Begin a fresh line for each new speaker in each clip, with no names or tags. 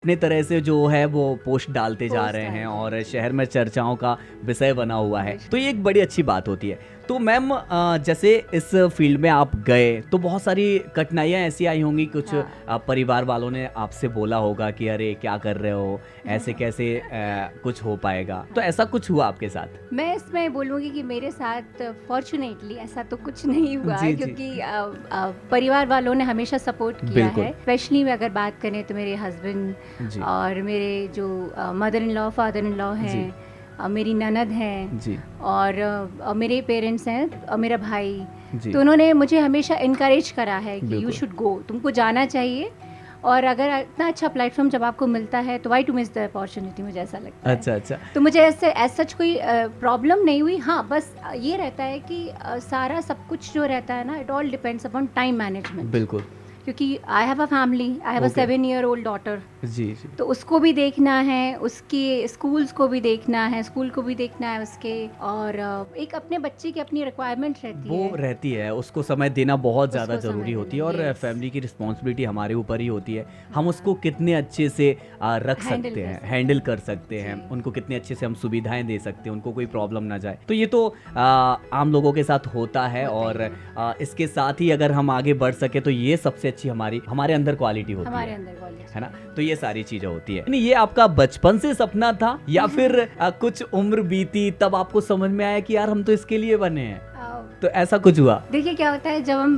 अपने तरह से जो है वो पोस्ट डालते जा रहे हैं और शहर में चर्चाओं का विषय बना हुआ है, तो ये एक बड़ी अच्छी बात होती है। तो मैम जैसे इस फील्ड में आप गए तो बहुत सारी कठिनाइयाँ ऐसी आई होंगी, कुछ परिवार वालों ने आपसे बोला होगा कि अरे क्या कर रहे हो, ऐसे कैसे कुछ हो पाएगा, तो ऐसा कुछ हुआ आपके साथ?
मैं इसमें बोलूँगी कि मेरे साथ फॉर्चुनेटली ऐसा तो कुछ नहीं हुआ है, क्योंकि परिवार वालों ने हमेशा सपोर्ट किया है। स्पेशली मैं अगर बात करें तो मेरे हस्बैंड और मेरे जो mother in law, father in law हैं, मेरी ननद हैं और मेरे पेरेंट्स हैं और मेरा भाई, तो उन्होंने मुझे हमेशा इनकरेज करा है कि यू शुड गो, तुमको जाना चाहिए, और अगर इतना अच्छा प्लेटफॉर्म जब आपको मिलता है तो why to miss the opportunity, मुझे ऐसा लगता है। अच्छा। तो मुझे ऐसे एज सच कोई प्रॉब्लम नहीं हुई। हाँ, बस ये रहता है कि सारा सब कुछ जो रहता है ना, it all depends upon time management. बिल्कुल, क्योंकि I have a family, I have a 7-year-old daughter. जी। तो उसको भी देखना है, उसके स्कूल्स को भी देखना है, स्कूल को भी देखना है उसके, और एक अपने बच्चे की अपनी रिक्वायरमेंट रहती है, उसको समय देना बहुत ज़्यादा ज़रूरी होती है, और फैमिली की रिस्पॉन्सिबिलिटी हमारे ऊपर ही होती है। हम उसको कितने अच्छे से रख सकते हैं, हैंडल कर सकते हैं, उनको कितने अच्छे से हम सुविधाएं दे सकते हैं, उनको कोई प्रॉब्लम ना जाए। तो ये तो आम लोगों के साथ होता है, और इसके साथ ही अगर हम आगे बढ़ सके तो ये सबसे अच्छी हमारे अंदर क्वालिटी होती है ना। तो ये सारी चीजें होती है। ये आपका बचपन से सपना था या फिर कुछ उम्र बीती तब आपको समझ में आया कि यार हम तो इसके लिए बने हैं, तो ऐसा कुछ हुआ? देखिए क्या होता है, जब हम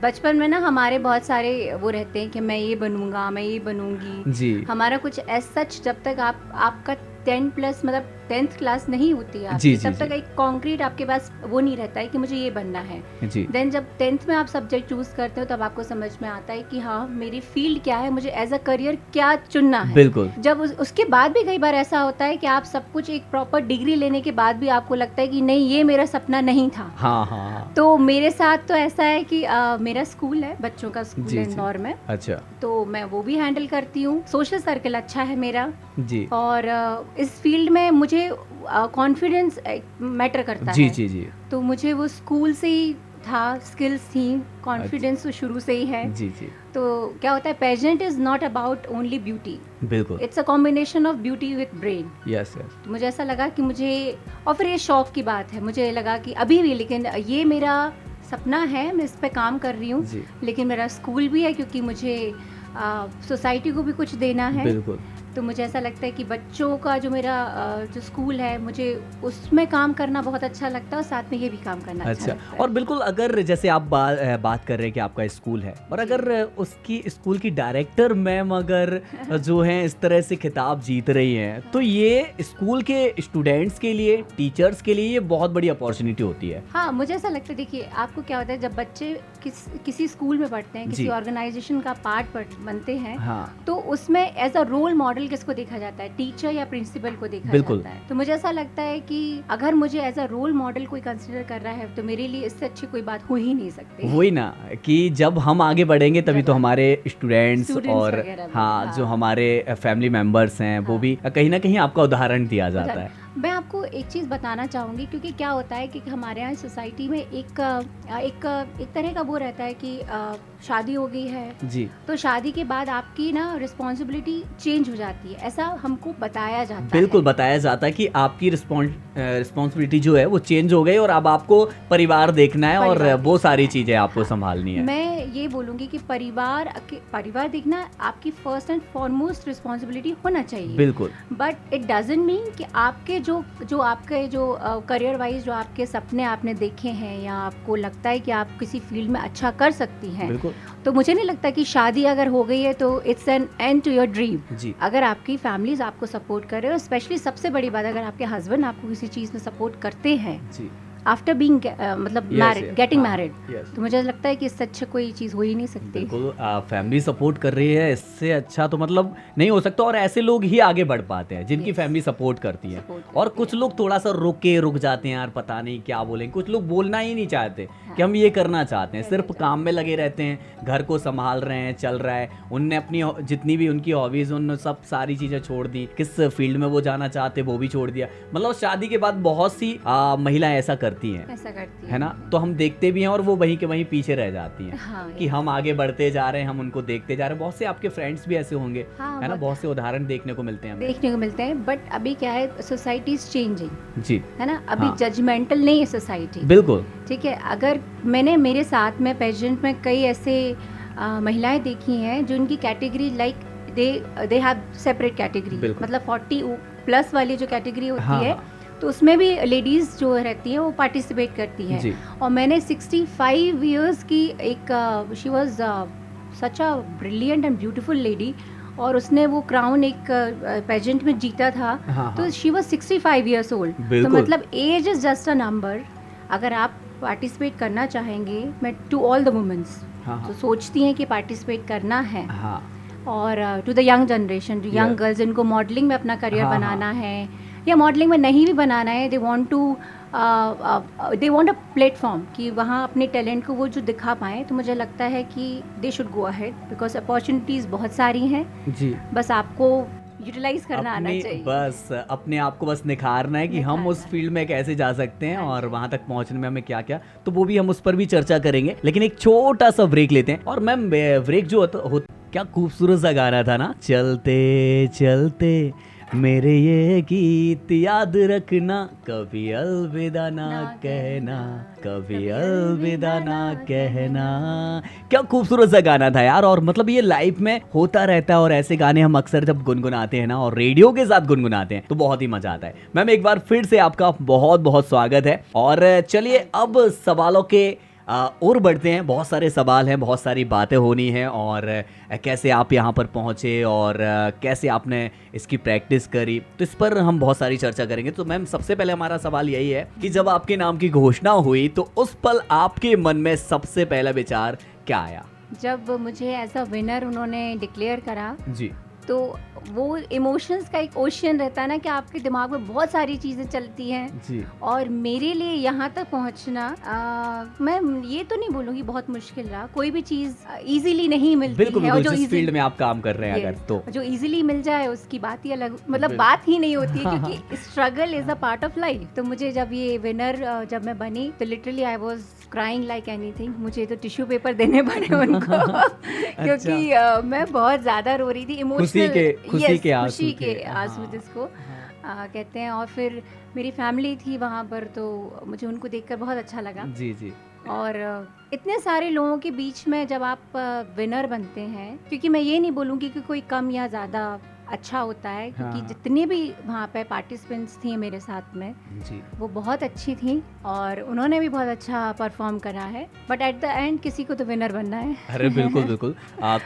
बचपन में ना हमारे बहुत सारे वो रहते हैं कि मैं ये बनूंगा, मैं ये बनूंगी जी। हमारा कुछ एज सच जब तक आपका 10+ मतलब 10th क्लास नहीं होती है आपकी, तब तक एक कॉन्क्रीट आपके पास वो नहीं रहता है कि मुझे ये बनना है। देन जब 10th में आप सब्जेक्ट चूज करते हो तब आपको समझ में आता है कि हाँ मेरी फील्ड क्या है, मुझे एज अ करियर क्या चुनना है। बिल्कुल। जब उसके बाद भी कई बार ऐसा होता है कि आप सब कुछ एक प्रॉपर डिग्री लेने के बाद भी आपको लगता है कि नहीं ये मेरा सपना नहीं था। हाँ। तो मेरे साथ तो ऐसा है कि मेरा स्कूल है, बच्चों का स्कूल है इंदौर में। अच्छा। तो मैं वो भी हैंडल करती हूँ, सोशल सर्कल अच्छा है मेरा जी। और इस फील्ड में मुझे कॉन्फिडेंस मैटर करता है जी। तो मुझे वो स्कूल से ही था, स्किल्स थी, कॉन्फिडेंस तो शुरू से ही है जी। तो क्या होता है, pageant is not about only beauty, बिल्कुल, it's a combination of beauty with brain. Yes. तो मुझे ऐसा लगा कि मुझे, और फिर ये शौक की बात है, मुझे लगा कि अभी भी, लेकिन ये मेरा सपना है, मैं इस पे काम कर रही हूँ, लेकिन मेरा स्कूल भी है क्योंकि मुझे सोसाइटी को भी कुछ देना है। बिल्कुल। तो मुझे ऐसा लगता है कि बच्चों का जो मेरा जो स्कूल है, मुझे उसमें काम करना बहुत अच्छा लगता है, और साथ में ये भी काम करना अच्छा लगता है। और बिल्कुल, अगर जैसे आप बात कर रहे हैं कि आपका स्कूल है, और अगर उसकी स्कूल की डायरेक्टर मैम अगर जो है इस तरह से खिताब जीत रही हैं, तो ये स्कूल के स्टूडेंट्स के लिए, टीचर्स के लिए ये बहुत बड़ी अपॉर्चुनिटी होती है। हाँ, मुझे ऐसा लगता है, देखिए आपको क्या होता है, जब बच्चे किसी स्कूल में पढ़ते हैं, किसी ऑर्गेनाइजेशन का पार्ट बनते हैं, तो उसमें एज अ रोल मॉडल किसको देखा जाता है, टीचर या प्रिंसिपल को देखा जाता है। तो मुझे ऐसा लगता है कि अगर मुझे एज अ रोल मॉडल कोई कंसीडर कर रहा है तो मेरे लिए इससे अच्छी कोई बात हो ही नहीं सकती। वही ना, कि जब हम आगे बढ़ेंगे तभी तो हमारे स्टूडेंट्स और जो हमारे फैमिली मेंबर्स हैं वो भी कहीं ना कहीं आपका उदाहरण दिया जाता है। मैं आपको एक चीज़ बताना चाहूँगी, क्योंकि क्या होता है कि हमारे यहाँ सोसाइटी में एक तरह का वो रहता है कि शादी हो गई है जी, तो शादी के बाद आपकी ना रिस्पॉन्सिबिलिटी चेंज हो जाती है, ऐसा हमको बताया जाता है। बिल्कुल, बताया जाता है कि आपकी रिस्पॉन्सिबिलिटी जो है वो चेंज हो गई और अब आपको परिवार देखना है और वो सारी चीज़ें आपको संभालनी है। मैं ये बोलूँगी कि परिवार देखना आपकी फर्स्ट एंड फॉरमोस्ट रिस्पॉन्सिबिलिटी होना चाहिए। बिल्कुल। बट इट डजंट मीन कि आपके जो आपके जो करियर वाइज जो आपके सपने आपने देखे हैं, या आपको लगता है कि आप किसी फील्ड में अच्छा कर सकती हैं, तो मुझे नहीं लगता कि शादी अगर हो गई है तो it's an end to your dream. अगर आपकी फैमिलीज आपको सपोर्ट कर रहे हो, स्पेशली सबसे बड़ी बात, अगर आपके हस्बैंड आपको किसी चीज़ में सपोर्ट करते हैं आफ्टर बीइंग मतलब गेटिंग मैरिड, तो मुझे लगता है कि इससे अच्छा कोई चीज़ हो ही नहीं सकती। बिल्कुल, फैमिली सपोर्ट कर रही है, इससे अच्छा तो मतलब नहीं हो सकता, और ऐसे लोग ही आगे बढ़ पाते हैं जिनकी फैमिली सपोर्ट करती है। और कुछ लोग थोड़ा सा रुक जाते हैं, यार पता नहीं क्या बोलेंगे, कुछ लोग बोलना ही नहीं चाहते कि हम ये करना चाहते हैं, सिर्फ काम में लगे रहते हैं, घर को संभाल रहे हैं, चल रहा है, उनने अपनी जितनी भी उनकी हॉबीज, उन सब सारी चीज़ें छोड़ दी, किस फील्ड में वो जाना चाहते वो भी छोड़ दिया। मतलब शादी के बाद बहुत सी महिलाएं ऐसा करती
करती हैं, है ना, तो हम देखते भी हैं और वो वहीं के वहीं पीछे रह जाती हैं।
हाँ,
कि हम आगे बढ़ते जा रहे हैं, हम उनको देखते जा रहे हैं। बहुत से आपके फ्रेंड्स भी ऐसे होंगे, है ना, बहुत से उदाहरण देखने को मिलते हैं।
बट अभी क्या है, सोसाइटी इज चेंजिंग
जी,
है ना, अभी जजमेंटल नहीं है सोसाइटी।
बिल्कुल,
ठीक है। अगर मैंने मेरे साथ में पेजेंट में कई ऐसे महिलाएं देखी हैं जिनकी category like they have separate category, मतलब 40 प्लस वाली जो कैटेगरी होती है, तो उसमें भी लेडीज़ जो रहती हैं वो पार्टिसिपेट करती हैं। और मैंने 65 इयर्स की एक she was such a brilliant and beautiful lady, और उसने वो क्राउन एक पेजेंट में जीता था। तो शी वाज 65 इयर्स ओल्ड। तो मतलब age is just a number. अगर आप पार्टिसिपेट करना चाहेंगे, मैं टू ऑल द वुमेन्स जो सोचती हैं कि पार्टिसिपेट करना है, और to the young generation, to young girls जिनको मॉडलिंग में अपना करियर बनाना है, या मॉडलिंग में नहीं भी बनाना है, दे वांट अ प्लेटफॉर्म कि वहाँ अपने टैलेंट को वो जो दिखा पाएँ। तो मुझे लगता है कि they should go ahead, because opportunities बहुत सारी हैं जी, बस आपको यूटिलाइज करना आना चाहिए।
बस अपने आप को बस निखारना है कि हम उस फील्ड में कैसे जा सकते हैं और वहां तक पहुंचने में हमें क्या क्या, तो वो भी हम उस पर भी चर्चा करेंगे। लेकिन एक छोटा सा ब्रेक लेते हैं। और मैम ब्रेक जो क्या खूबसूरत सा गाना था ना, चलते चलते मेरे ये गीत याद रखना, कभी अलविदा ना कहना, कभी अलविदा ना कहना। क्या खूबसूरत सा गाना था यार। और मतलब ये लाइफ में होता रहता है, और ऐसे गाने हम अक्सर जब गुनगुनाते हैं ना, और रेडियो के साथ गुनगुनाते हैं, तो बहुत ही मजा आता है। मैम एक बार फिर से आपका बहुत बहुत स्वागत है। और चलिए अब सवालों के और बढ़ते हैं। बहुत सारे सवाल हैं, बहुत सारी बातें होनी है, और कैसे आप यहाँ पर पहुँचे और कैसे आपने इसकी प्रैक्टिस करी, तो इस पर हम बहुत सारी चर्चा करेंगे। तो मैम सबसे पहले हमारा सवाल यही है कि जब आपके नाम की घोषणा हुई तो उस पल आपके मन में सबसे पहला विचार क्या आया?
जब मुझे एज अ विनर उन्होंने डिक्लेयर करा जी, तो वो इमोशंस का एक ओशन रहता है ना, कि आपके दिमाग में बहुत सारी चीज़ें चलती हैं जी। और मेरे लिए यहाँ तक पहुँचना, मैं ये तो नहीं बोलूँगी बहुत मुश्किल रहा। कोई भी चीज़ इजीली नहीं मिलती है, और जो
जिस फील्ड में आप काम कर रहे हैं अगर तो
जो इजीली मिल जाए उसकी बात ही अलग, मतलब बात ही नहीं होती है, क्योंकि struggle is a part of life. तो मुझे जब ये विनर जब मैं बनी, तो literally I was crying like anything. मुझे तो टिश्यू पेपर देने पड़े उनको क्योंकि मैं बहुत ज़्यादा रो रही थी, इमोशनल खुशी के आंसू जिसको कहते हैं। और फिर मेरी फैमिली थी वहाँ पर, तो मुझे उनको देखकर बहुत अच्छा लगा जी जी। और इतने सारे लोगों के बीच में जब आप विनर बनते हैं, क्योंकि मैं ये नहीं बोलूँगी कि कोई कम या ज़्यादा अच्छा होता है, क्योंकि जितनी भी वहाँ पे पार्टिसिपेंट्स थी मेरे साथ में जी, वो बहुत अच्छी थी और उन्होंने भी बहुत अच्छा परफॉर्म करा है। बट एट द एंड किसी को तो विनर बनना है।
अरे बिल्कुल बिल्कुल।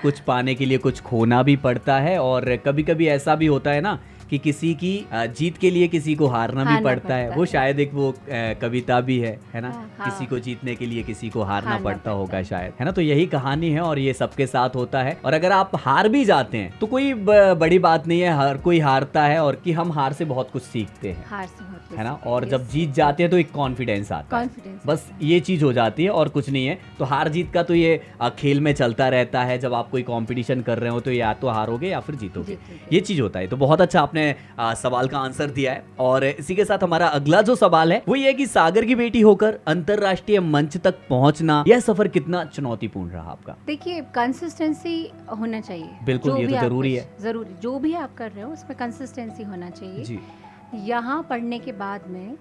कुछ पाने के लिए कुछ खोना भी पड़ता है, और कभी कभी ऐसा भी होता है ना कि किसी की जीत के लिए किसी को हारना भी पड़ता है। वो शायद एक वो कविता भी है ना, किसी को जीतने के लिए किसी को हारना पड़ता होगा शायद, है ना। तो यही कहानी है और ये सबके साथ होता है। और अगर आप हार भी जाते हैं तो कोई बड़ी बात नहीं है, हर कोई हारता है, और कि हम हार से बहुत कुछ सीखते हैं, हार से बहुत, है ना। और जब जीत जाते हैं तो एक कॉन्फिडेंस आता है, बस ये चीज हो जाती है और कुछ नहीं है। तो हार जीत का तो ये खेल में चलता रहता है। जब आप कोई कॉम्पिटिशन कर रहे हो तो या तो हारोगे या फिर जीतोगे, ये चीज होता है। तो बहुत अच्छा आपने सवाल का आंसर दिया है। और इसी के साथ हमारा अगला जो सवाल है वो ये है कि सागर की बेटी होकर अंतरराष्ट्रीय मंच तक पहुंचना, यह सफर कितना चुनौतीपूर्ण रहा आपका?
देखिए, कंसिस्टेंसी होना चाहिए।
बिल्कुल, ये तो जरूरी है।
जरूरी, जो भी आप कर रहे हो उसमें कंसिस्टेंसी होना चाहिए जी। यहाँ पढ़ने के बाद में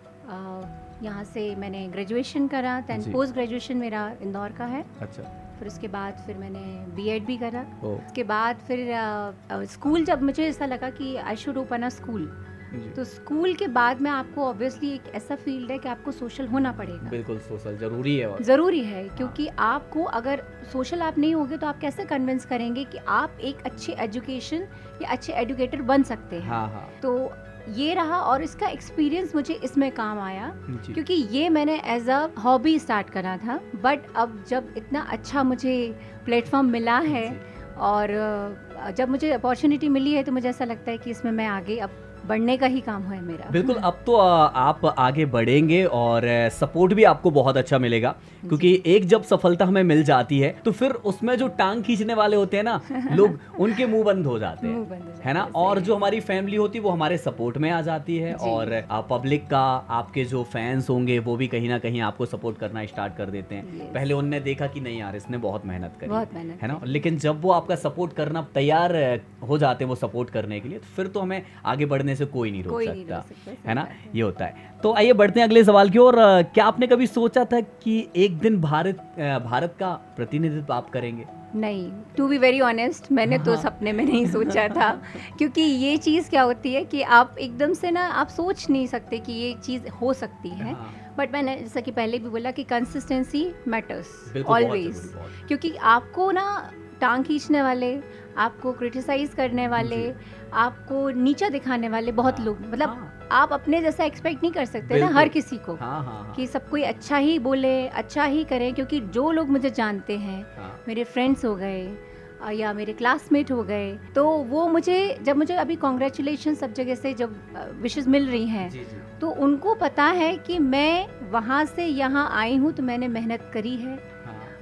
यहाँ से मैंने ग्रेजुएशन करा, देन पोस्ट ग्रेजुएशन मेरा इंदौर का है। अच्छा। फिर उसके बाद फिर मैंने बीएड भी करा। उसके बाद फिर स्कूल, जब मुझे ऐसा लगा कि I should open a school, तो स्कूल के बाद में आपको ऑब्वियसली एक ऐसा फील्ड है कि आपको सोशल होना पड़ेगा।
बिल्कुल, सोशल जरूरी है, और
जरूरी है, क्योंकि आपको अगर सोशल आप नहीं होगे तो आप कैसे कन्विंस करेंगे कि आप एक अच्छे एजुकेशन या अच्छे एजुकेटर बन सकते हैं। हाँ। तो ये रहा, और इसका एक्सपीरियंस मुझे इसमें काम आया, क्योंकि ये मैंने एज अ हॉबी स्टार्ट करा था। बट अब जब इतना अच्छा मुझे प्लेटफॉर्म मिला है और जब मुझे अपॉर्चुनिटी मिली है, तो मुझे ऐसा लगता है कि इसमें मैं आगे अब बढ़ने का ही काम है मेरा।
बिल्कुल, अब तो आप आगे बढ़ेंगे और सपोर्ट भी आपको बहुत अच्छा मिलेगा, क्योंकि एक जब सफलता हमें मिल जाती है तो फिर उसमें जो टांग खींचने वाले होते हैं ना लोग, उनके मुंह बंद हो जाते हैं, है ना। और जो हमारी फैमिली होती है वो हमारे सपोर्ट में आ जाती है, और पब्लिक का, आपके जो फैंस होंगे वो भी कहीं ना कहीं आपको सपोर्ट करना स्टार्ट कर देते हैं। पहले उनने देखा कि नहीं यार इसने बहुत मेहनत करी, है ना, लेकिन जब वो आपका सपोर्ट करना तैयार हो जाते हैं वो सपोर्ट करने के लिए, तो फिर तो हमें आगे बढ़ने से कोई नहीं रोक सकता, है ना। ये होता है। तो आइए बढ़ते हैं अगले सवाल की ओर। क्या आपने कभी सोचा था कि एक दिन भारत का प्रतिनिधित्व आप करेंगे?
नहीं, टू बी वेरी ऑनेस्ट, मैंने तो सपने में नहीं सोचा था, क्योंकि ये चीज़ क्या होती है कि आप एकदम से ना आप सोच नहीं सकते कि ये चीज़ हो सकती है। बट मैंने जैसा कि पहले भी बोला कि कंसिस्टेंसी मैटर्स ऑलवेज, क्योंकि आपको ना टांग खींचने वाले, आपको क्रिटिसाइज करने वाले, आपको नीचा दिखाने वाले बहुत लोग, मतलब आप अपने जैसा एक्सपेक्ट नहीं कर सकते ना हर किसी को कि सब कोई अच्छा ही बोले, अच्छा ही करे, क्योंकि जो लोग मुझे जानते हैं, मेरे फ्रेंड्स हो गए या मेरे क्लासमेट हो गए, तो वो जब मुझे अभी कॉन्ग्रेचुलेशन सब जगह से जब विशेस मिल रही हैं, तो उनको पता है कि मैं वहाँ से यहाँ आई हूँ तो मैंने मेहनत करी है,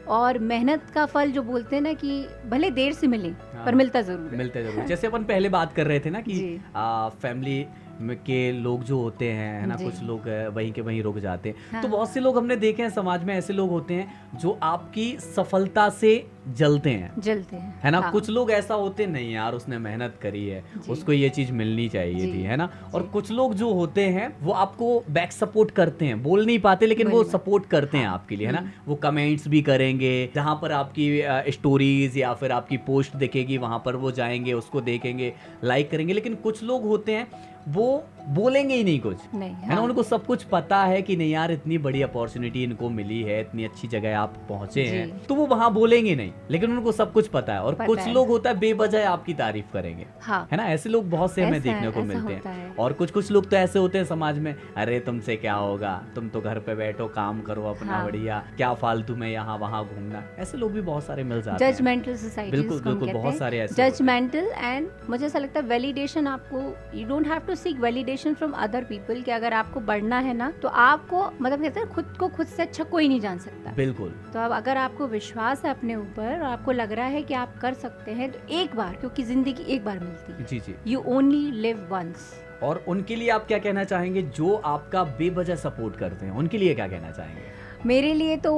और मेहनत का फल जो बोलते हैं ना कि भले देर से मिले पर मिलता जरूर।
जैसे अपन पहले बात कर रहे थे ना कि फैमिली के लोग जो होते हैं, है ना, कुछ लोग वहीं के वहीं रुक जाते हैं। तो बहुत से लोग हमने देखे हैं समाज में, ऐसे लोग होते हैं जो आपकी सफलता से जलते हैं, है ना। कुछ लोग ऐसा होते नहीं यार उसने मेहनत करी है, उसको ये चीज मिलनी चाहिए थी, है ना। और कुछ लोग जो होते हैं वो आपको बैक सपोर्ट करते हैं, बोल नहीं पाते लेकिन वो सपोर्ट करते हैं आपके लिए, है ना। वो कमेंट्स भी करेंगे, जहाँ पर आपकी स्टोरीज या फिर आपकी पोस्ट दिखेगी वहां पर वो जाएंगे, उसको देखेंगे, लाइक करेंगे। लेकिन कुछ लोग होते हैं वो बोलेंगे ही नहीं कुछ, है ना। उनको सब कुछ पता है कि नहीं यार इतनी बड़ी अपॉर्चुनिटी इनको मिली है, इतनी अच्छी जगह आप पहुंचे हैं, तो वो वहां बोलेंगे नहीं, लेकिन उनको सब कुछ पता है। और कुछ लोग होता है बेवजह आपकी तारीफ करेंगे, है ना। ऐसे लोग बहुत से हमें देखने को मिलते हैं। और कुछ लोग तो ऐसे होते हैं समाज में, अरे तुमसे क्या होगा, तुम तो घर पे बैठो, काम करो अपना, बढ़िया, क्या फालतू में यहाँ वहाँ घूमना। ऐसे लोग भी बहुत सारे मिल जाते हैं।
जजमेंटल सोसाइटी,
बिल्कुल बहुत सारे ऐसे
जजमेंटल। एंड मुझे ऐसा लगता है वैलिडेशन, आपको you don't have to seek validation from other people, कि अगर आपको बढ़ना है ना तो आपको, मतलब कहते हैं खुद को खुद से अच्छा कोई नहीं जान सकता।
बिल्कुल।
तो अब अगर आपको विश्वास है अपने ऊपर और आपको लग रहा है कि आप कर सकते हैं, तो एक बार, क्योंकि जिंदगी एक बार मिलती है, यू ओनली लिव वंस। और
उनके लिए आप क्या कहना चाहेंगे जो आपका बेवजह सपोर्ट करते हैं, उनके लिए क्या कहना चाहेंगे?
मेरे लिए तो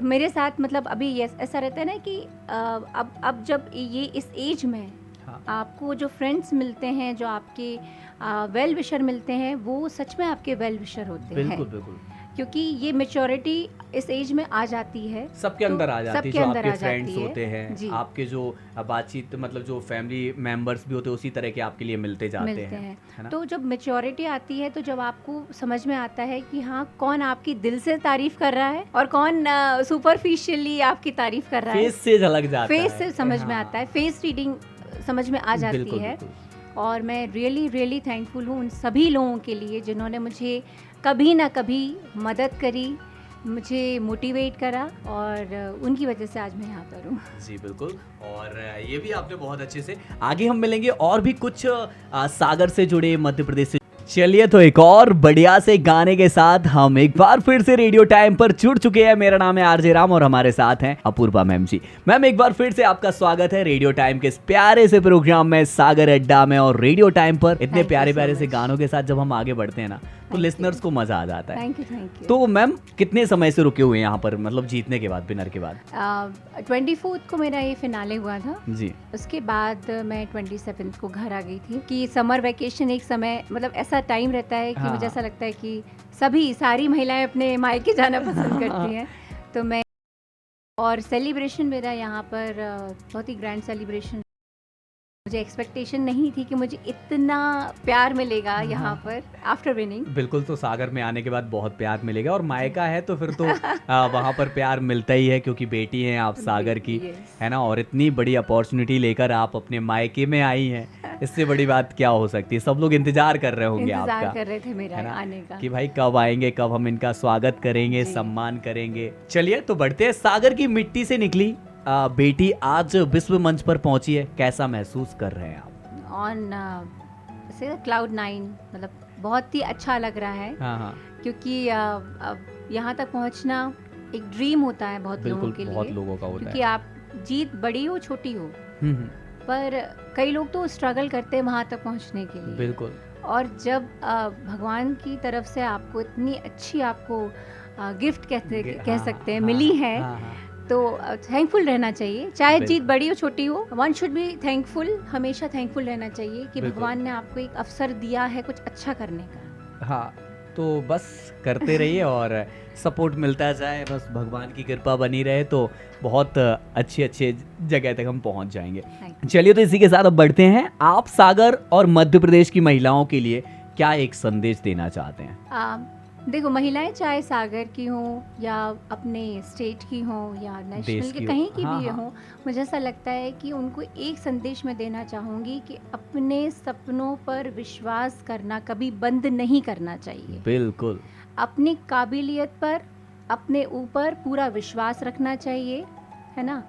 मेरे साथ, मतलब अभी ऐसा रहता है ना कि अब जब ये इस एज में आपको जो फ्रेंड्स मिलते हैं, जो आपके वेल विशर मिलते हैं, वो सच में आपके वेल विशर होते हैं।
बिल्कुल,
क्योंकि ये मैच्योरिटी इस एज में आ जाती है,
सबके अंदर आ जाती है। जो आपके फ्रेंड्स होते हैं, आपके जो बातचीत, मतलब जो फैमिली मेंबर्स भी होते हैं, उसी तरह के आपके लिए मिलते जाते हैं, है ना?
तो जब मैच्योरिटी आती है, तो जब आपको समझ में आता है कि हाँ, कौन आपकी दिल से तारीफ कर रहा है और कौन सुपरफिशियली आपकी तारीफ कर रहा है,
फेस से झलक जाता है,
फेस से समझ में आता है, फेस रीडिंग समझ में आ जाती है। और मैं रियली थैंकफुल हूँ उन सभी लोगों के लिए जिन्होंने मुझे कभी ना कभी मदद करी, मुझे मोटिवेट करा, और उनकी वजह से आज मैं यहाँ पर हूँ।
जी बिल्कुल। और ये भी आपने बहुत अच्छे से, आगे हम मिलेंगे और भी कुछ सागर से जुड़े, मध्य प्रदेश से। चलिए तो एक और बढ़िया से गाने के साथ हम एक बार फिर से रेडियो टाइम पर जुड़ चुके हैं। मेरा नाम है आरजे राम और हमारे साथ हैं अपूर्वा मैम जी। मैम, एक बार फिर से आपका स्वागत है रेडियो टाइम के इस प्यारे से प्रोग्राम में, सागर अड्डा में। और रेडियो टाइम पर इतने प्यारे प्यारे से गानों के साथ जब हम आगे बढ़ते हैं ना, तो लिसनर्स को मजा आ जाता है।
Thank you.
तो मैम, कितने समय से रुके हुए हैं यहाँ पर, मतलब जीतने के बाद, विनर के बाद?
24 को मेरा ये फिनाले हुआ था
जी।
उसके बाद मैं 27 को घर आ गई थी। कि समर वेकेशन एक समय, मतलब ऐसा टाइम रहता है कि मुझे ऐसा लगता है कि सारी महिलाएं अपने मायके जाना पसंद करती हैं। तो मैं, और सेलिब्रेशन मेरा यहाँ पर बहुत ही ग्रैंड सेलिब्रेशन, मुझे एक्सपेक्टेशन नहीं थी कि मुझे इतना प्यार मिलेगा यहाँ पर आफ्टर विनिंग।
बिल्कुल, तो सागर में आने के बाद बहुत प्यार मिलेगा, और मायका है तो फिर तो वहाँ पर प्यार मिलता ही है, क्योंकि बेटी हैं आप सागर की, है ना। और इतनी बड़ी अपॉर्चुनिटी लेकर आप अपने मायके में आई हैं, इससे बड़ी बात क्या हो सकती है। सब लोग इंतजार कर रहे होंगे आपका,
इंतजार कर रहे थे मेरा आने का,
कि भाई कब आएंगे, कब हम इनका स्वागत करेंगे, सम्मान करेंगे। चलिए तो बढ़ते हैं। सागर की मिट्टी से निकली बेटी आज विश्व मंच पर पहुंची है, कैसा महसूस कर रहे हैं आप?
ऑन से क्लाउड 9, मतलब बहुत ही अच्छा लग रहा है।
हाँ।
क्योंकि यहाँ तक पहुँचना एक ड्रीम होता है बहुत लोगों के लिए,
बहुत लोगों का होता है,
क्योंकि आप जीत बड़ी हो छोटी हो, पर कई लोग तो स्ट्रगल करते हैं वहाँ तक पहुँचने के लिए।
बिल्कुल।
और जब भगवान की तरफ से आपको इतनी अच्छी आपको गिफ्ट कह सकते हैं मिली है, तो थैंकफुल रहना चाहिए, चाहे जीत बड़ी हो छोटी हो। वन शुड बी थैंकफुल, हमेशा थैंकफुल रहना चाहिए कि भगवान ने आपको एक अवसर दिया है कुछ अच्छा करने का।
हाँ, तो बस करते रहिए और सपोर्ट मिलता जाए, बस भगवान की कृपा बनी रहे तो बहुत अच्छे जगह तक हम पहुंच जाएंगे। चलिए, तो इसी के साथ अब बढ़ते हैं। आप सागर और मध्य प्रदेश की महिलाओं के लिए क्या एक संदेश देना चाहते हैं?
देखो, महिलाएं चाहे सागर की हों या अपने स्टेट की हों या नेशनल की कहीं की भी हों, मुझे ऐसा लगता है कि उनको एक संदेश मैं देना चाहूँगी कि अपने सपनों पर विश्वास करना कभी बंद नहीं करना चाहिए।
बिल्कुल।
अपनी काबिलियत पर, अपने ऊपर पूरा विश्वास रखना चाहिए, है ना।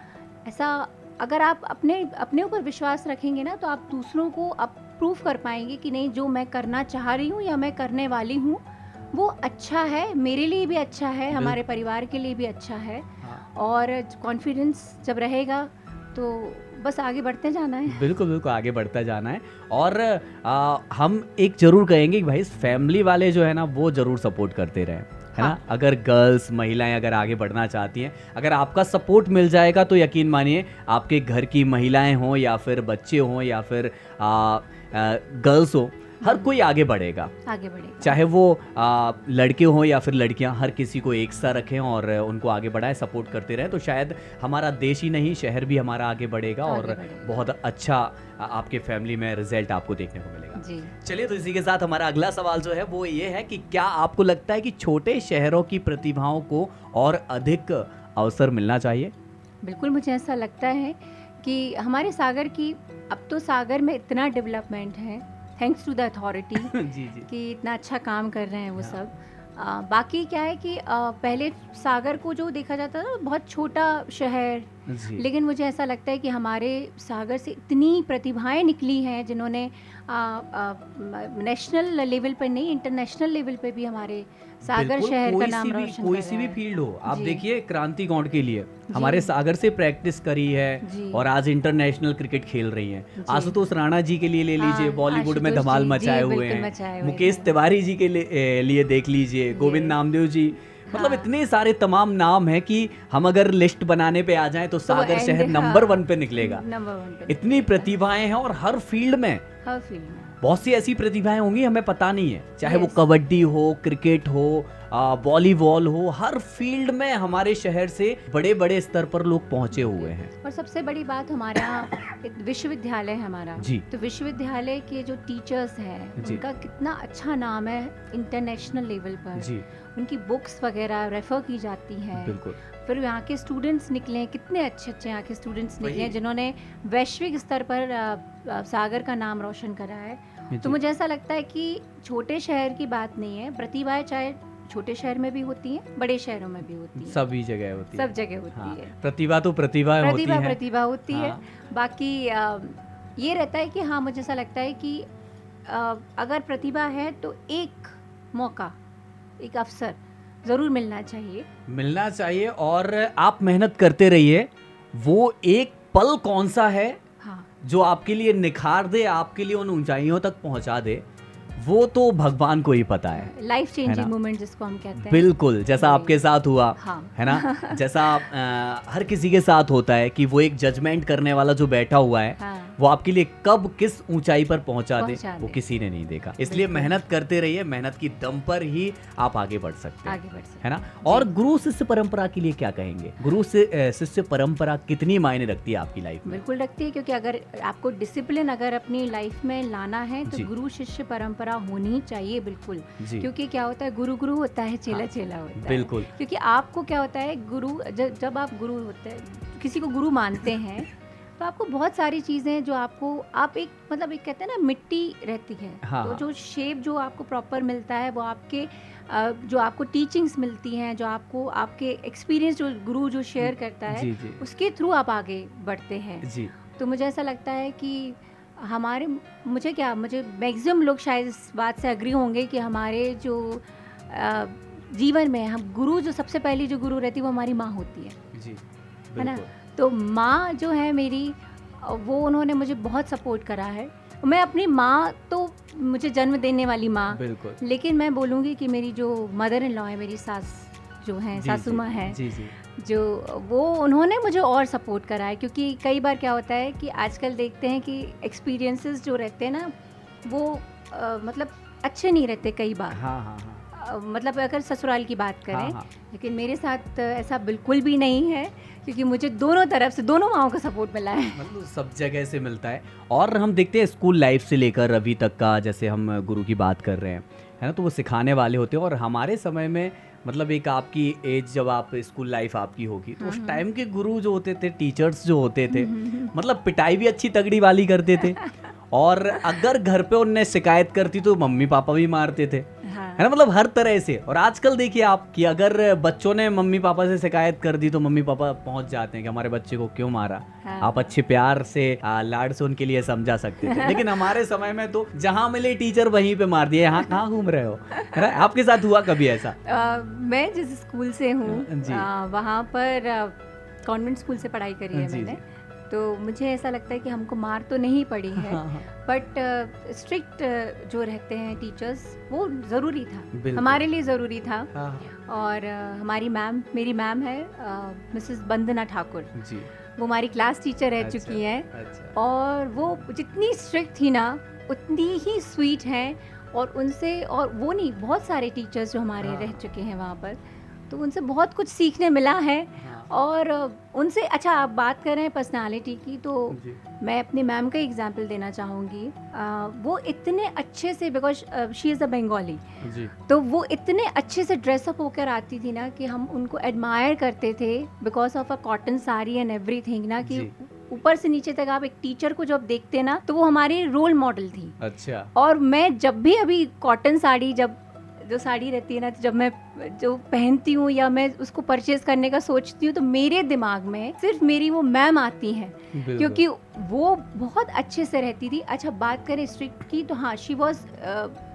ऐसा अगर आप अपने ऊपर विश्वास रखेंगे ना, तो आप दूसरों को प्रूव कर पाएंगे कि नहीं, जो मैं करना चाह रही हूँ या मैं करने वाली हूँ वो अच्छा है, मेरे लिए भी अच्छा है, हमारे परिवार के लिए भी अच्छा है। हाँ। और कॉन्फिडेंस जब रहेगा तो बस आगे बढ़ते जाना है। बिल्कुल
आगे बढ़ता जाना है। और हम एक जरूर कहेंगे कि भाई फैमिली वाले जो है ना, वो जरूर सपोर्ट करते रहें, है ना। अगर गर्ल्स, महिलाएं अगर आगे बढ़ना चाहती हैं, अगर आपका सपोर्ट मिल जाएगा तो यकीन मानिए, आपके घर की महिलाएं हों या फिर बच्चे हों या फिर गर्ल्स हो, हर कोई आगे बढ़ेगा। चाहे वो लड़के हों या फिर लड़कियां, हर किसी को एक सा रखें और उनको आगे बढ़ाएं, सपोर्ट करते रहें, तो शायद हमारा देश ही नहीं, शहर भी हमारा आगे बढ़ेगा और बहुत अच्छा आपके फैमिली में रिजल्ट आपको देखने को मिलेगा। चलिए, तो इसी के साथ हमारा अगला सवाल जो है वो ये है कि क्या आपको लगता है कि छोटे शहरों की प्रतिभाओं को और अधिक अवसर मिलना चाहिए?
बिल्कुल, मुझे ऐसा लगता है कि हमारे सागर की, अब तो सागर में इतना डेवलपमेंट है, थैंक्स टू द अथॉरिटी कि इतना अच्छा काम कर रहे हैं वो सब। बाकी क्या है कि पहले सागर को जो देखा जाता था बहुत छोटा शहर, लेकिन मुझे ऐसा लगता है कि हमारे सागर से इतनी प्रतिभाएं निकली हैं जिन्होंने नेशनल लेवल पर नहीं, इंटरनेशनल लेवल पे भी हमारे सागर शहर का नाम रोशन
कोई सी भी फील्ड हो, आप देखिए क्रांति गौंड के लिए हमारे सागर से प्रैक्टिस करी है और आज इंटरनेशनल क्रिकेट खेल रही हैं। आशुतोष राणा जी के लिए ले लीजिए, बॉलीवुड में धमाल मचाए हुए हैं। मुकेश तिवारी जी के लिए देख लीजिए, गोविंद नामदेव जी, मतलब इतने सारे तमाम नाम हैं कि हम अगर लिस्ट बनाने पे आ जाएं तो सागर शहर नंबर 1 पे निकलेगा। इतनी प्रतिभाएं हैं और हर फील्ड में बहुत सी ऐसी प्रतिभाएं होंगी हमें पता नहीं है, चाहे वो कबड्डी हो, क्रिकेट हो, वॉलीबॉल हो, हर फील्ड में हमारे शहर से बड़े बड़े स्तर पर लोग पहुंचे हुए हैं।
और सबसे बड़ी बात, हमारा विश्वविद्यालय हमारा जी, तो विश्वविद्यालय के जो टीचर्स हैं उनका कितना अच्छा नाम है इंटरनेशनल लेवल पर जी। उनकी बुक्स वगैरह रेफर की जाती हैं। बिल्कुल। फिर यहाँ के स्टूडेंट्स निकले हैं, कितने अच्छे यहाँ के स्टूडेंट्स निकले हैं जिन्होंने वैश्विक स्तर पर सागर का नाम रोशन करा है। तो मुझे ऐसा लगता है कि छोटे शहर की बात नहीं है, प्रतिभाएं चाहे छोटे शहर में भी होती हैं, बड़े शहरों में भी होती हैं,
सभी जगह होती है,
सब जगह होती है।
प्रतिभा तो प्रतिभा
होती है। बाकी ये रहता है कि हाँ, मुझे ऐसा लगता है कि अगर प्रतिभा है तो एक मौका, एक अवसर जरूर मिलना चाहिए
और आप मेहनत करते रहिए। वो एक पल कौन सा है जो आपके लिए निखार दे, आपके लिए उन ऊंचाइयों तक पहुंचा दे, वो तो भगवान को ही पता है।
लाइफ चेंजिंग मोमेंट जिसको हम कहते हैं।
बिल्कुल, जैसा आपके साथ हुआ है ना, जैसा हर किसी के साथ होता है कि वो एक जजमेंट करने वाला जो बैठा हुआ है वो आपके लिए कब किस ऊंचाई पर पहुंचा दे वो किसी ने नहीं देखा। इसलिए मेहनत करते रहिए, मेहनत की दम पर ही आप आगे बढ़ सकते हैं, है ना। और गुरु शिष्य परंपरा के लिए क्या कहेंगे? गुरु शिष्य परंपरा कितनी मायने रखती है आपकी लाइफ में?
बिल्कुल रखती है, क्योंकि अगर आपको डिसिप्लिन अगर अपनी लाइफ में लाना है तो गुरु शिष्य परंपरा होनी चाहिए। बिल्कुल, क्योंकि क्या होता है, गुरु गुरु होता है, चेला चेला होता है।
बिल्कुल,
क्योंकि आपको क्या होता है, गुरु जब आप गुरु होते हैं, किसी को गुरु मानते हैं तो आपको बहुत सारी चीज़ें जो आप एक मतलब एक कहते हैं ना, मिट्टी रहती है। तो जो शेप जो आपको प्रॉपर मिलता है वो आपके जो आपको टीचिंग्स मिलती हैं, जो आपको आपके एक्सपीरियंस जो गुरु जो शेयर करता है उसके थ्रू आप आगे बढ़ते हैं। तो मुझे ऐसा लगता है कि हमारे मुझे मैक्सिमम लोग शायद इस बात से एग्री होंगे कि हमारे जो जीवन में हम गुरु, जो सबसे पहली जो गुरु रहती है वो हमारी माँ होती है
जी,
है ना। तो माँ जो है मेरी, वो उन्होंने मुझे बहुत सपोर्ट करा है। मैं अपनी माँ, तो मुझे जन्म देने वाली माँ, लेकिन मैं बोलूँगी कि मेरी जो मदर इन लॉ है, मेरी सास जो है, सासू माँ है, जो वो उन्होंने मुझे और सपोर्ट करा है। क्योंकि कई बार क्या होता है कि आजकल देखते हैं कि एक्सपीरियंसेस जो रहते हैं ना वो मतलब अच्छे नहीं रहते कई बार। मतलब अगर ससुराल की बात करें, लेकिन मेरे साथ ऐसा बिल्कुल भी नहीं है, क्योंकि मुझे दोनों तरफ से, दोनों माँओं का सपोर्ट मिला है।
मतलब सब जगह से मिलता है। और हम देखते हैं स्कूल लाइफ से लेकर अभी तक का, जैसे हम गुरु की बात कर रहे हैं, है ना, तो वो सिखाने वाले होते हैं। और हमारे समय में मतलब एक आपकी एज, जब आप स्कूल लाइफ आपकी होगी, तो उस टाइम के गुरु जो होते थे, टीचर्स जो होते थे, मतलब पिटाई भी अच्छी तगड़ी वाली करते थे। और अगर घर पे उनने शिकायत करती तो मम्मी पापा भी मारते थे, है ना, मतलब हर तरह से। और आजकल देखिए आप कि अगर बच्चों ने मम्मी पापा से शिकायत कर दी तो मम्मी पापा पहुंच जाते हैं कि हमारे बच्चे को क्यों मारा। आप अच्छे प्यार से, लाड से उनके लिए समझा सकते थे। लेकिन हमारे समय में तो जहाँ मिले टीचर वहीं पे मार दिया, यहाँ कहाँ घूम रहे हो, है ना। आपके साथ हुआ कभी ऐसा?
मैं जिस स्कूल से हूँ वहाँ पर कॉन्वेंट स्कूल से पढ़ाई करी है मैंने, तो मुझे ऐसा लगता है कि हमको मार तो नहीं पड़ी है, बट स्ट्रिक्ट जो रहते हैं टीचर्स, वो ज़रूरी था, हमारे लिए ज़रूरी था। और हमारी मैम, मेरी मैम है मिसेस वंदना ठाकुर जी, वो हमारी क्लास टीचर रह चुकी हैं। और वो जितनी स्ट्रिक्ट थी ना उतनी ही स्वीट हैं। और उनसे, और वो नहीं, बहुत सारे टीचर्स जो हमारे रह चुके हैं वहाँ पर, तो उनसे बहुत कुछ सीखने मिला है। और उनसे, अच्छा आप बात कर रहे हैं पर्सनालिटी की, तो मैं अपनी मैम का एग्जांपल देना चाहूँगी। वो इतने अच्छे से, because she is a Bengali, तो वो इतने अच्छे से ड्रेसअप होकर आती थी ना कि हम उनको एडमायर करते थे because of a cotton sari and everything ना, कि ऊपर से नीचे तक आप एक टीचर को जब देखते ना तो वो हमारी रोल मॉडल थी। अच्छा। और मैं जब भी अभी कॉटन साड़ी, जब जो साड़ी रहती है ना, तो जब मैं जो पहनती हूँ या मैं उसको परचेज करने का सोचती हूँ, तो मेरे दिमाग में सिर्फ मेरी वो मैम आती हैं, क्योंकि वो बहुत अच्छे से रहती थी। अच्छा, बात करें स्ट्रिक्ट की, तो हाँ, शी वॉज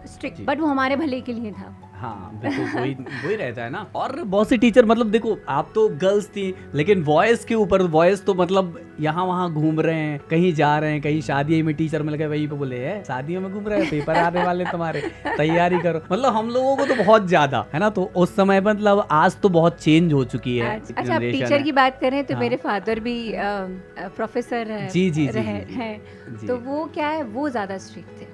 स्ट्रिक्ट, बट वो हमारे भले के लिए था।
हाँ बिल्कुल, वही रहता है ना। और बहुत से टीचर, मतलब देखो आप तो गर्ल्स थी, लेकिन बॉयज के ऊपर, बॉयज तो मतलब यहाँ वहाँ घूम रहे हैं, कहीं जा रहे हैं, कहीं शादी में टीचर मिल गए, वहीं पे बोले है शादियों में घूम रहे हैं, पेपर आने वाले तुम्हारे, तैयारी करो। मतलब हम लोगों को तो बहुत ज्यादा, है ना। तो उस समय मतलब आज तो बहुत चेंज हो चुकी है।
अच्छा, आप टीचर की बात करें तो मेरे फादर भी प्रोफेसर हैं, तो वो क्या है, वो ज्यादा स्ट्रिक्ट थे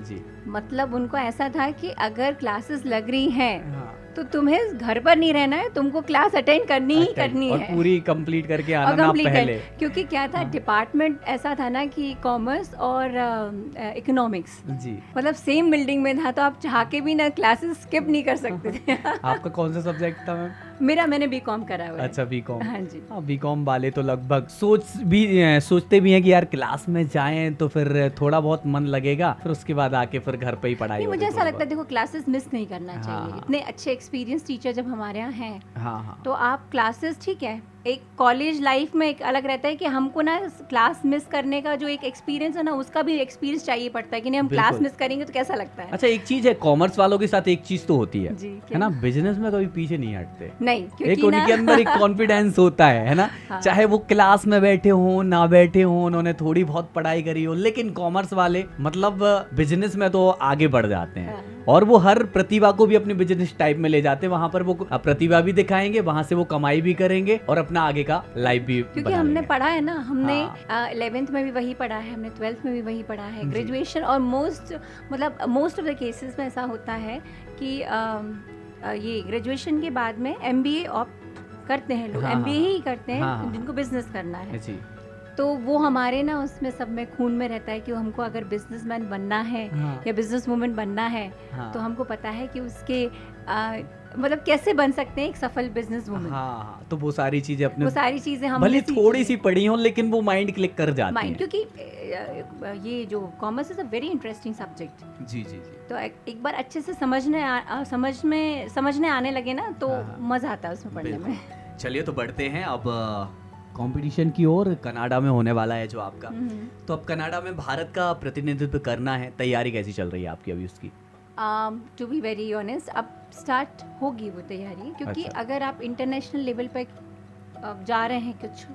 जी। मतलब उनको ऐसा था कि अगर क्लासेस लग रही हैं तो तुम्हें घर पर नहीं रहना है, तुमको क्लास अटेंड करनी ही करनी है,
और पूरी कंप्लीट करके आना ना पहले।
क्योंकि क्या था, डिपार्टमेंट ऐसा था ना कि कॉमर्स और इकोनॉमिक्स जी, मतलब सेम बिल्डिंग में था, तो आप चाह के भी ना क्लासेस स्किप नहीं कर सकते थे।
आपका कौन सा सब्जेक्ट था मैम?
मैंने बीकॉम करा हुआ है।
अच्छा, बीकॉम।
हाँ जी।
बीकॉम वाले तो लगभग सोचते भी हैं कि यार क्लास में जाएं तो फिर थोड़ा बहुत मन लगेगा, फिर उसके बाद आके फिर घर पे ही पढ़ाई।
मुझे ऐसा लगता है, देखो क्लासेस मिस नहीं करना चाहिए। इतने अच्छे एक्सपीरियंस टीचर जब हमारे यहाँ हैं, तो आप क्लासेस, ठीक है, एक कॉलेज लाइफ में एक अलग रहता है कि हमको ना क्लास मिस करने का जो एक एक्सपीरियंस है ना, उसका भी एक्सपीरियंस चाहिए पड़ता है कि नहीं, हम क्लास मिस करेंगे तो कैसा लगता है।
अच्छा, एक चीज है, कॉमर्स वालों के साथ एक चीज तो होती है ना, बिजनेस में कभी पीछे नहीं हटते।
नहीं,
एक उनके अंदर एक कॉन्फिडेंस होता है ना। हाँ। चाहे वो क्लास में बैठे हो ना बैठे हो, उन्होंने थोड़ी बहुत पढ़ाई करी हो, लेकिन कॉमर्स वाले मतलब बिजनेस में तो आगे बढ़ जाते हैं। हाँ। और वो हर प्रतिभा को भी अपने बिजनेस टाइप में ले जाते हैं, वहाँ पर वो प्रतिभा भी दिखाएंगे, वहाँ से वो कमाई भी करेंगे और अपना आगे का लाइफ भी,
क्योंकि हमने पढ़ा है ना, हमने 11th में भी वही पढ़ा है, हमने 12th में भी वही पढ़ा है, ग्रेजुएशन। और मोस्ट ऑफ द केसेस में ऐसा होता है कि ये ग्रेजुएशन के बाद में MBA करते हैं लोग, MBA ही करते हैं जिनको बिजनेस करना है। तो वो हमारे ना उसमें सब में खून में रहता है कि हमको अगर बिजनेसमैन बनना है या बिजनेस वुमन बनना है, तो हमको पता है कि उसके मतलब कैसे बन सकते हैं एक सफल बिजनेस वुमन।
तो वो सारी चीजें
वो सारी चीजें हम
भले थोड़ी सी पढ़ी हो, लेकिन वो माइंड क्लिक कर जाती है,
क्योंकि ये जो commerce is a very interesting subject.
जी।
तो एक बार अच्छे से समझने आने लगे ना, तो मजा आता है उसमें पढ़ने में।
चलिए, तो बढ़ते हैं अब कंपटीशन की ओर कनाडा में होने वाला है जो आपका, तो अब कनाडा में भारत का प्रतिनिधित्व करना है, तैयारी कैसी चल रही है आपकी अभी उसकी?
टू बी वेरी ऑनेस्ट, अब स्टार्ट होगी वो तैयारी, क्योंकि
अच्छा।
अगर आप इंटरनेशनल लेवल पर जा रहे हैं कुछ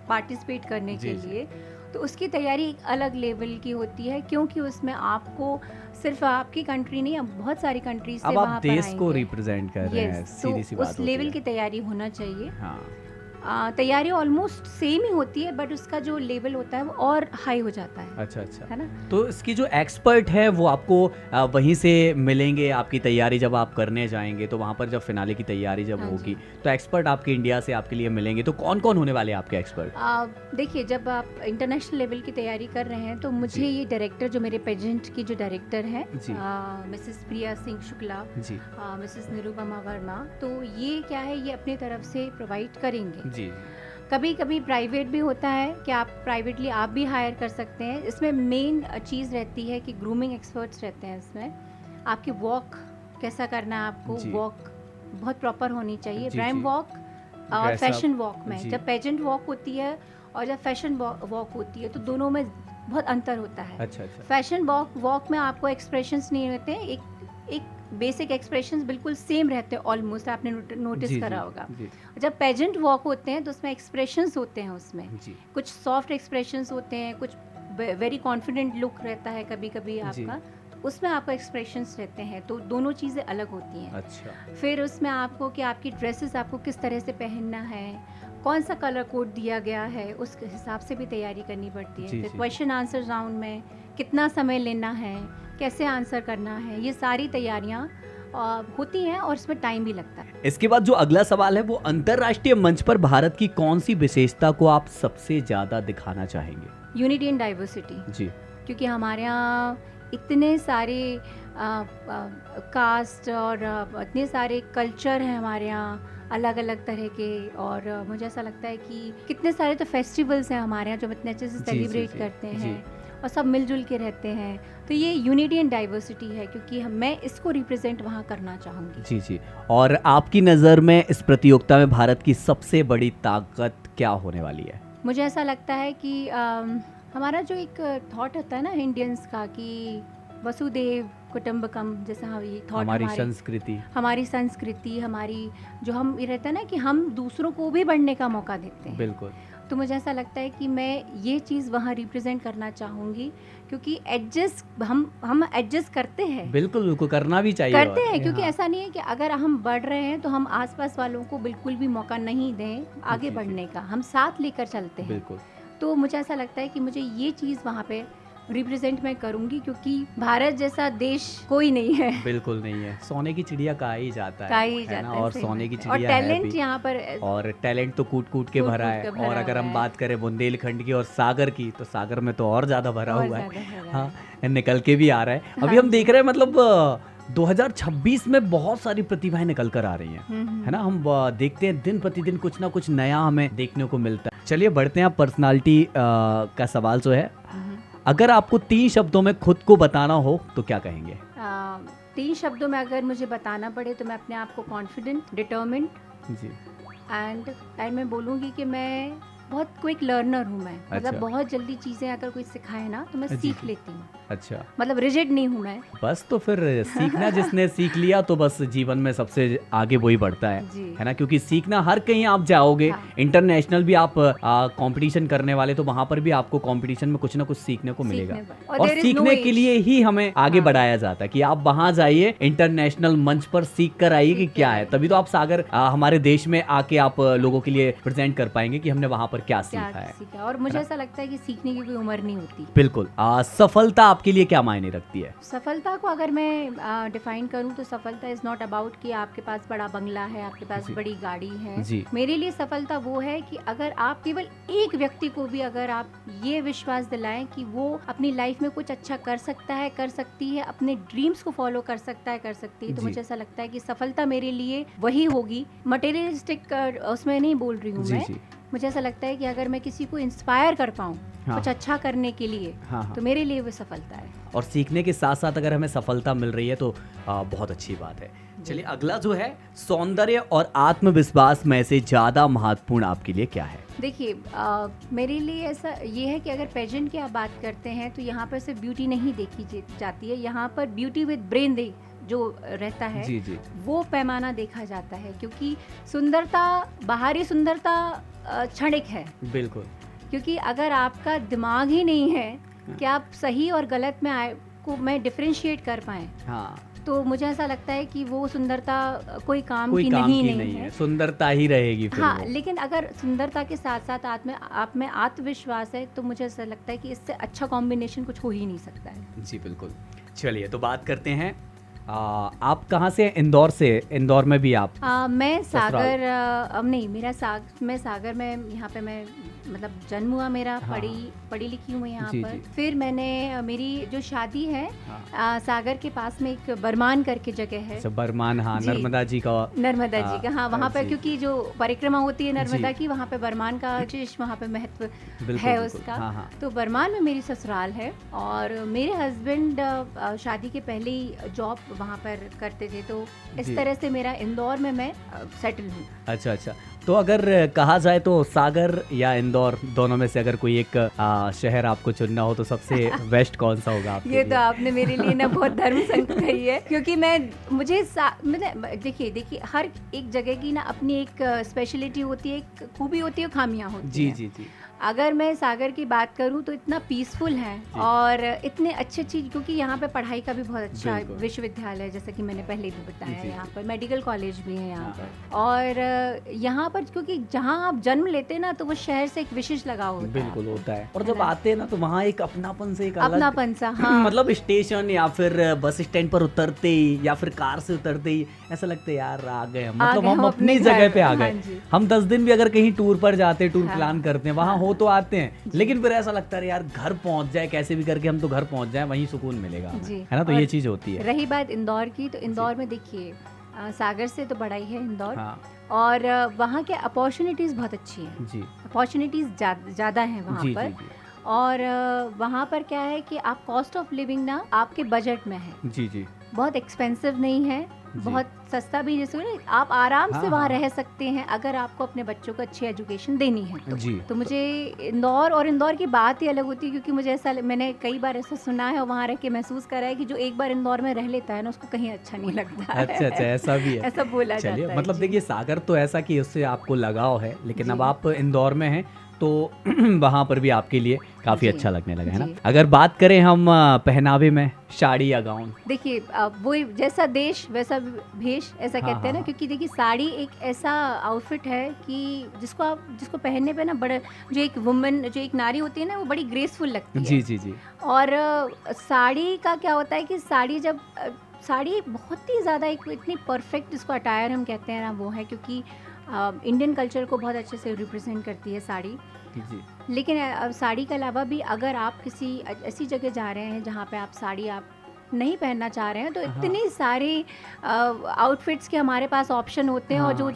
पार्टिसिपेट करने के लिए, तो उसकी तैयारी एक अलग लेवल की होती है, क्योंकि उसमें आपको सिर्फ आपकी कंट्री नहीं, अब बहुत सारी कंट्रीज से
अब
वहाँ
आप
पर
देश को
आएंगे।
रिप्रेजेंट कर रहे हैं, सीधी सी
तो
बात
उस
होती
लेवल
है।
की तैयारी होना चाहिए।
हाँ।
तैयारी ऑलमोस्ट सेम ही होती है, बट उसका जो लेवल होता है वो और हाई हो जाता है।
अच्छा अच्छा,
है ना?
तो इसकी जो एक्सपर्ट है वो आपको वहीं से मिलेंगे, आपकी तैयारी जब आप करने जाएंगे तो वहाँ पर जब फिनाले की तैयारी जब
हाँ
होगी तो एक्सपर्ट आपके इंडिया से आपके लिए मिलेंगे, तो कौन कौन होने वाले हैं आपके एक्सपर्ट?
देखिए, जब आप इंटरनेशनल लेवल की तैयारी कर रहे हैं तो मुझे ये डायरेक्टर, जो मेरे पेजेंट की जो डायरेक्टर है, मिसेस प्रिया सिंह शुक्ला जी, मिसेस निरुपमा वर्मा, तो ये क्या है, ये अपनी तरफ से प्रोवाइड करेंगे जी। कभी कभी प्राइवेट भी होता है कि आप प्राइवेटली आप भी हायर कर सकते हैं। इसमें मेन चीज़ रहती है कि ग्रूमिंग एक्सपर्ट्स रहते हैं इसमें। आपकी वॉक कैसा करना है, आपको वॉक बहुत प्रॉपर होनी चाहिए, रैम वॉक और फैशन वॉक में। जब पेजेंट वॉक होती है और जब फैशन वॉक होती है तो दोनों में बहुत अंतर होता है। अच्छा। फैशन वॉक में आपको एक्सप्रेशंस नहीं रहते हैं, एक बेसिक एक्सप्रेशंस बिल्कुल सेम रहते हैं ऑलमोस्ट, आपने नोटिस करा होगा। जब पेजेंट वॉक होते हैं तो उसमें एक्सप्रेशंस होते हैं, उसमें कुछ सॉफ्ट एक्सप्रेशंस होते हैं, कुछ वेरी कॉन्फिडेंट लुक रहता है कभी कभी आपका, तो उसमें आपको एक्सप्रेशंस रहते हैं, तो दोनों चीज़ें अलग होती हैं। अच्छा। फिर उसमें आपको कि आपकी ड्रेसेस आपको किस तरह से पहनना है, कौन सा कलर कोड दिया गया है, उस हिसाब से भी तैयारी करनी पड़ती है। फिर क्वेश्चन आंसर राउंड में कितना समय लेना है, कैसे आंसर करना है, ये सारी तैयारियां होती हैं और इसमें टाइम भी लगता है।
इसके बाद जो अगला सवाल है वो अंतर्राष्ट्रीय मंच पर भारत की कौन सी विशेषता को आप सबसे ज्यादा दिखाना चाहेंगे?
यूनिटी एंड डाइवर्सिटी जी, क्योंकि हमारे यहाँ इतने सारे कास्ट और इतने सारे कल्चर हैं हमारे यहाँ, अलग अलग तरह के, और मुझे ऐसा लगता है कि कितने सारे तो फेस्टिवल्स हैं हमारे यहाँ जो हम इतने अच्छे से सेलिब्रेट करते हैं और सब मिलजुल के रहते हैं। तो ये यूनिटी एंड डाइवर्सिटी है, क्योंकि मैं इसको रिप्रेजेंट वहाँ करना चाहूँगी। जी जी। और आपकी नज़र में इस प्रतियोगिता में भारत की सबसे बड़ी ताकत क्या होने वाली है? मुझे ऐसा लगता है कि हमारा जो एक थॉट होता है ना इंडियंस का, कि वसुदेव कुटुंबकम, जैसा ये थॉट, हमारी संस्कृति, हमारी जो हम ये रहता है ना कि हम दूसरों को भी बढ़ने का मौका देते हैं। बिल्कुल। तो मुझे ऐसा लगता है कि मैं ये चीज़ वहाँ रिप्रेजेंट करना चाहूँगी, क्योंकि हम एडजस्ट करते हैं। बिल्कुल बिल्कुल, करना भी चाहिए, करते हैं, क्योंकि ऐसा नहीं है कि अगर हम बढ़ रहे हैं तो हम आसपास वालों को बिल्कुल भी मौका नहीं दें आगे बढ़ने का, हम साथ लेकर चलते हैं। बिल्कुल। तो मुझे ऐसा लगता है कि मुझे ये चीज़ वहाँ पे रिप्रेजेंट मैं करूंगी, क्योंकि भारत जैसा देश कोई नहीं है। बिल्कुल नहीं है, सोने की चिड़िया कहा ही जाता है ना, और सोने की चिड़िया और टैलेंट यहाँ पर, और टैलेंट तो कूट कूट के भरा है। और अगर हम बात करें बुंदेलखंड की और सागर की, तो सागर में तो और ज्यादा भरा हुआ है। हाँ, निकल के भी आ रहा है। अभी हम देख रहे हैं, मतलब 2026 में बहुत सारी प्रतिभाएं निकल कर आ रही हैं, है ना। हम देखते हैं दिन प्रतिदिन कुछ ना कुछ नया हमें देखने को मिलता है। चलिए बढ़ते हैं, पर्सनालिटी का सवाल जो है, अगर आपको 3 शब्दों में खुद को बताना हो तो क्या कहेंगे? 3 शब्दों में अगर मुझे बताना पड़े तो मैं अपने आप को कॉन्फिडेंट, डिटर्मिन्ड जी, एंड मैं बोलूँगी कि मैं बहुत क्विक लर्नर हूँ मैं। अच्छा। मतलब बहुत जल्दी चीज़ें अगर कोई सिखाए ना तो मैं सीख लेती हूँ। अच्छा। मतलब रिजिड नहीं हूँ मैं।
बस तो फिर सीखना जिसने सीख लिया तो बस जीवन में सबसे आगे वही बढ़ता है ना, क्योंकि सीखना हर कहीं आप जाओगे। हाँ। इंटरनेशनल भी आप कंपटीशन करने वाले, तो वहाँ पर भी आपको कंपटीशन में कुछ ना कुछ सीखने को मिलेगा, और सीखने के लिए ही हमें आगे बढ़ाया जाता है कि आप वहाँ जाइए, इंटरनेशनल मंच पर सीख कर आइए कि क्या है, तभी तो आप सागर हमारे देश में आके आप लोगों के लिए प्रेजेंट कर पाएंगे कि हमने वहाँ पर क्या सीखा है।
और मुझे ऐसा लगता है कि सीखने की कोई उम्र नहीं होती।
बिल्कुल। सफलता आपके लिए क्या मायने रखती है?
सफलता को अगर मैं डिफाइन करूं तो सफलता इज नॉट अबाउट कि आपके पास बड़ा बंगला है, आपके पास बड़ी गाड़ी है। मेरे लिए सफलता वो है कि अगर आप केवल एक व्यक्ति को भी अगर आप ये विश्वास दिलाएं कि वो अपनी लाइफ में कुछ अच्छा कर सकता है, कर सकती है, अपने ड्रीम्स को फॉलो कर सकता है, कर सकती है, तो मुझे ऐसा लगता है कि सफलता मेरे लिए वही होगी। मटेरियलिस्टिक उसमें नहीं बोल रही हूँ मैं। मुझे ऐसा लगता है कि अगर मैं किसी को इंस्पायर कर पाऊँ कुछ अच्छा करने के लिए, तो मेरे लिए वो सफलता है।
और सीखने के साथ साथ अगर हमें सफलता मिल रही है तो बहुत अच्छी बात है। चलिए अगला जो है, सौंदर्य और आत्मविश्वास में से ज्यादा महत्वपूर्ण आपके लिए क्या है?
देखिए मेरे लिए ऐसा ये है कि अगर पेजेंट की आप बात करते हैं तो यहाँ पर सिर्फ ब्यूटी नहीं देखी जाती है, यहाँ पर ब्यूटी विद ब्रेन जो रहता है
जी जी। वो
पैमाना देखा जाता है, क्योंकि सुंदरता, बाहरी सुंदरता क्षणिक है।
बिल्कुल।
क्योंकि अगर आपका दिमाग ही नहीं है कि आप सही और गलत में डिफरेंशिएट कर पाएं, हाँ, तो मुझे ऐसा लगता है कि वो सुंदरता कोई काम की नहीं है।
सुंदरता ही रहेगी फिर।
हाँ, लेकिन अगर सुंदरता के साथ साथ आप में आत्मविश्वास है तो मुझे ऐसा लगता है कि इससे अच्छा कॉम्बिनेशन कुछ हो ही नहीं सकता है।
जी बिल्कुल। चलिए तो बात करते हैं, आप कहाँ से? इंदौर से। इंदौर में भी आप?
मैं सागर, नहीं, मैं सागर में, यहाँ पे मैं मतलब जन्म हुआ मेरा, हाँ, पढ़ी लिखी हूँ यहाँ पर। फिर मैंने मेरी जो शादी है, हाँ, सागर के पास में एक बरमान करके जगह है।
बरमान, हाँ, नर्मदा जी का,
हाँ, वहाँ पर क्योंकि जो परिक्रमा होती है नर्मदा की, वहाँ पे बरमान का विशेष वहाँ पे महत्व है उसका। हाँ। तो बरमान में मेरी ससुराल है और मेरे हस्बैंड शादी के पहले ही जॉब वहाँ पर करते थे, तो इस तरह से मेरा इंदौर में मैं सेटल हूँ।
अच्छा अच्छा। तो अगर कहा जाए तो सागर या इंदौर दोनों में से अगर कोई एक शहर आपको चुनना हो तो सबसे बेस्ट कौन सा होगा आपके लिए?
तो आपने मेरे लिए ना बहुत धर्म संकट कही है, क्योंकि मुझे देखिए हर एक जगह की ना अपनी एक स्पेशलिटी होती है, एक खूबी होती है, खामियां होती
जी
हैं।
जी जी।
अगर मैं सागर की बात करूं तो इतना पीसफुल है और इतने अच्छे चीज, क्योंकि यहाँ पे पढ़ाई का भी बहुत अच्छा विश्वविद्यालय है, जैसा कि मैंने पहले भी बताया, यहाँ पर मेडिकल कॉलेज भी है यहाँ पर। और यहाँ पर क्योंकि जहाँ आप जन्म लेते हैं ना तो वो शहर से एक विशेष लगाव होता है।
बिल्कुल होता है। और जब आते हैं ना तो वहाँ एक अपनापन से, एक
अपनापन सा, हाँ।
मतलब स्टेशन या फिर बस स्टैंड पर उतरते ही या फिर कार से उतरते ही ऐसा लगता है यार आ गए, मतलब हम अपनी जगह पे आ गए। हम 10 दिन भी अगर कहीं टूर पर जाते, टूर प्लान करते हैं, वहाँ तो आते हैं, लेकिन फिर ऐसा लगता है यार घर पहुंच जाए, कैसे भी करके हम तो घर पहुंच जाए, वहीं सुकून मिलेगा, है ना? तो ये चीज होती है।
रही बात इंदौर की, तो इंदौर में देखिए सागर से तो बड़ा ही है इंदौर, और वहाँ के अपॉर्चुनिटीज बहुत अच्छी हैं जी। अपॉर्चुनिटीज ज़्यादा हैं वहाँ पर जी। और वहाँ पर क्या है कि आप कॉस्ट ऑफ लिविंग ना आपके बजट में है जी जी, बहुत एक्सपेंसिव नहीं है, बहुत सस्ता भी, जैसे आप आराम से वहाँ रह सकते हैं अगर आपको अपने बच्चों को अच्छी एजुकेशन देनी है तो मुझे इंदौर की बात ही अलग होती है, क्योंकि मुझे ऐसा, मैंने कई बार ऐसा सुना है और वहाँ रह के महसूस करा है कि जो एक बार इंदौर में रह लेता है ना उसको कहीं अच्छा नहीं लगता है।
अच्छा अच्छा, ऐसा भी है,
ऐसा बोला जाता है।
मतलब देखिए सागर तो ऐसा कि उससे आपको लगाव है, लेकिन अब आप इंदौर में हैं तो वहाँ पर भी आपके लिए काफ़ी अच्छा लगने लगा, है ना? अगर बात करें हम पहनावे में, साड़ी या गाउन, देखिए
वो जैसा देश वैसा भेष, ऐसा कहते हैं ना, क्योंकि देखिए साड़ी एक ऐसा आउटफिट है कि जिसको पहनने पे ना बड़ा, जो एक नारी होती है ना वो बड़ी ग्रेसफुल लगती है
जी जी जी।
और साड़ी का क्या होता है कि साड़ी बहुत ही ज़्यादा एक इतनी परफेक्ट, जिसको अटायर हम कहते हैं ना, वो है, क्योंकि इंडियन कल्चर को बहुत अच्छे से रिप्रेजेंट करती है साड़ी जी। लेकिन अब साड़ी के अलावा भी अगर आप किसी ऐसी जगह जा रहे हैं जहाँ पे आप साड़ी नहीं पहनना चाह रहे हैं, तो इतनी सारी आउटफिट्स के हमारे पास ऑप्शन होते हैं। और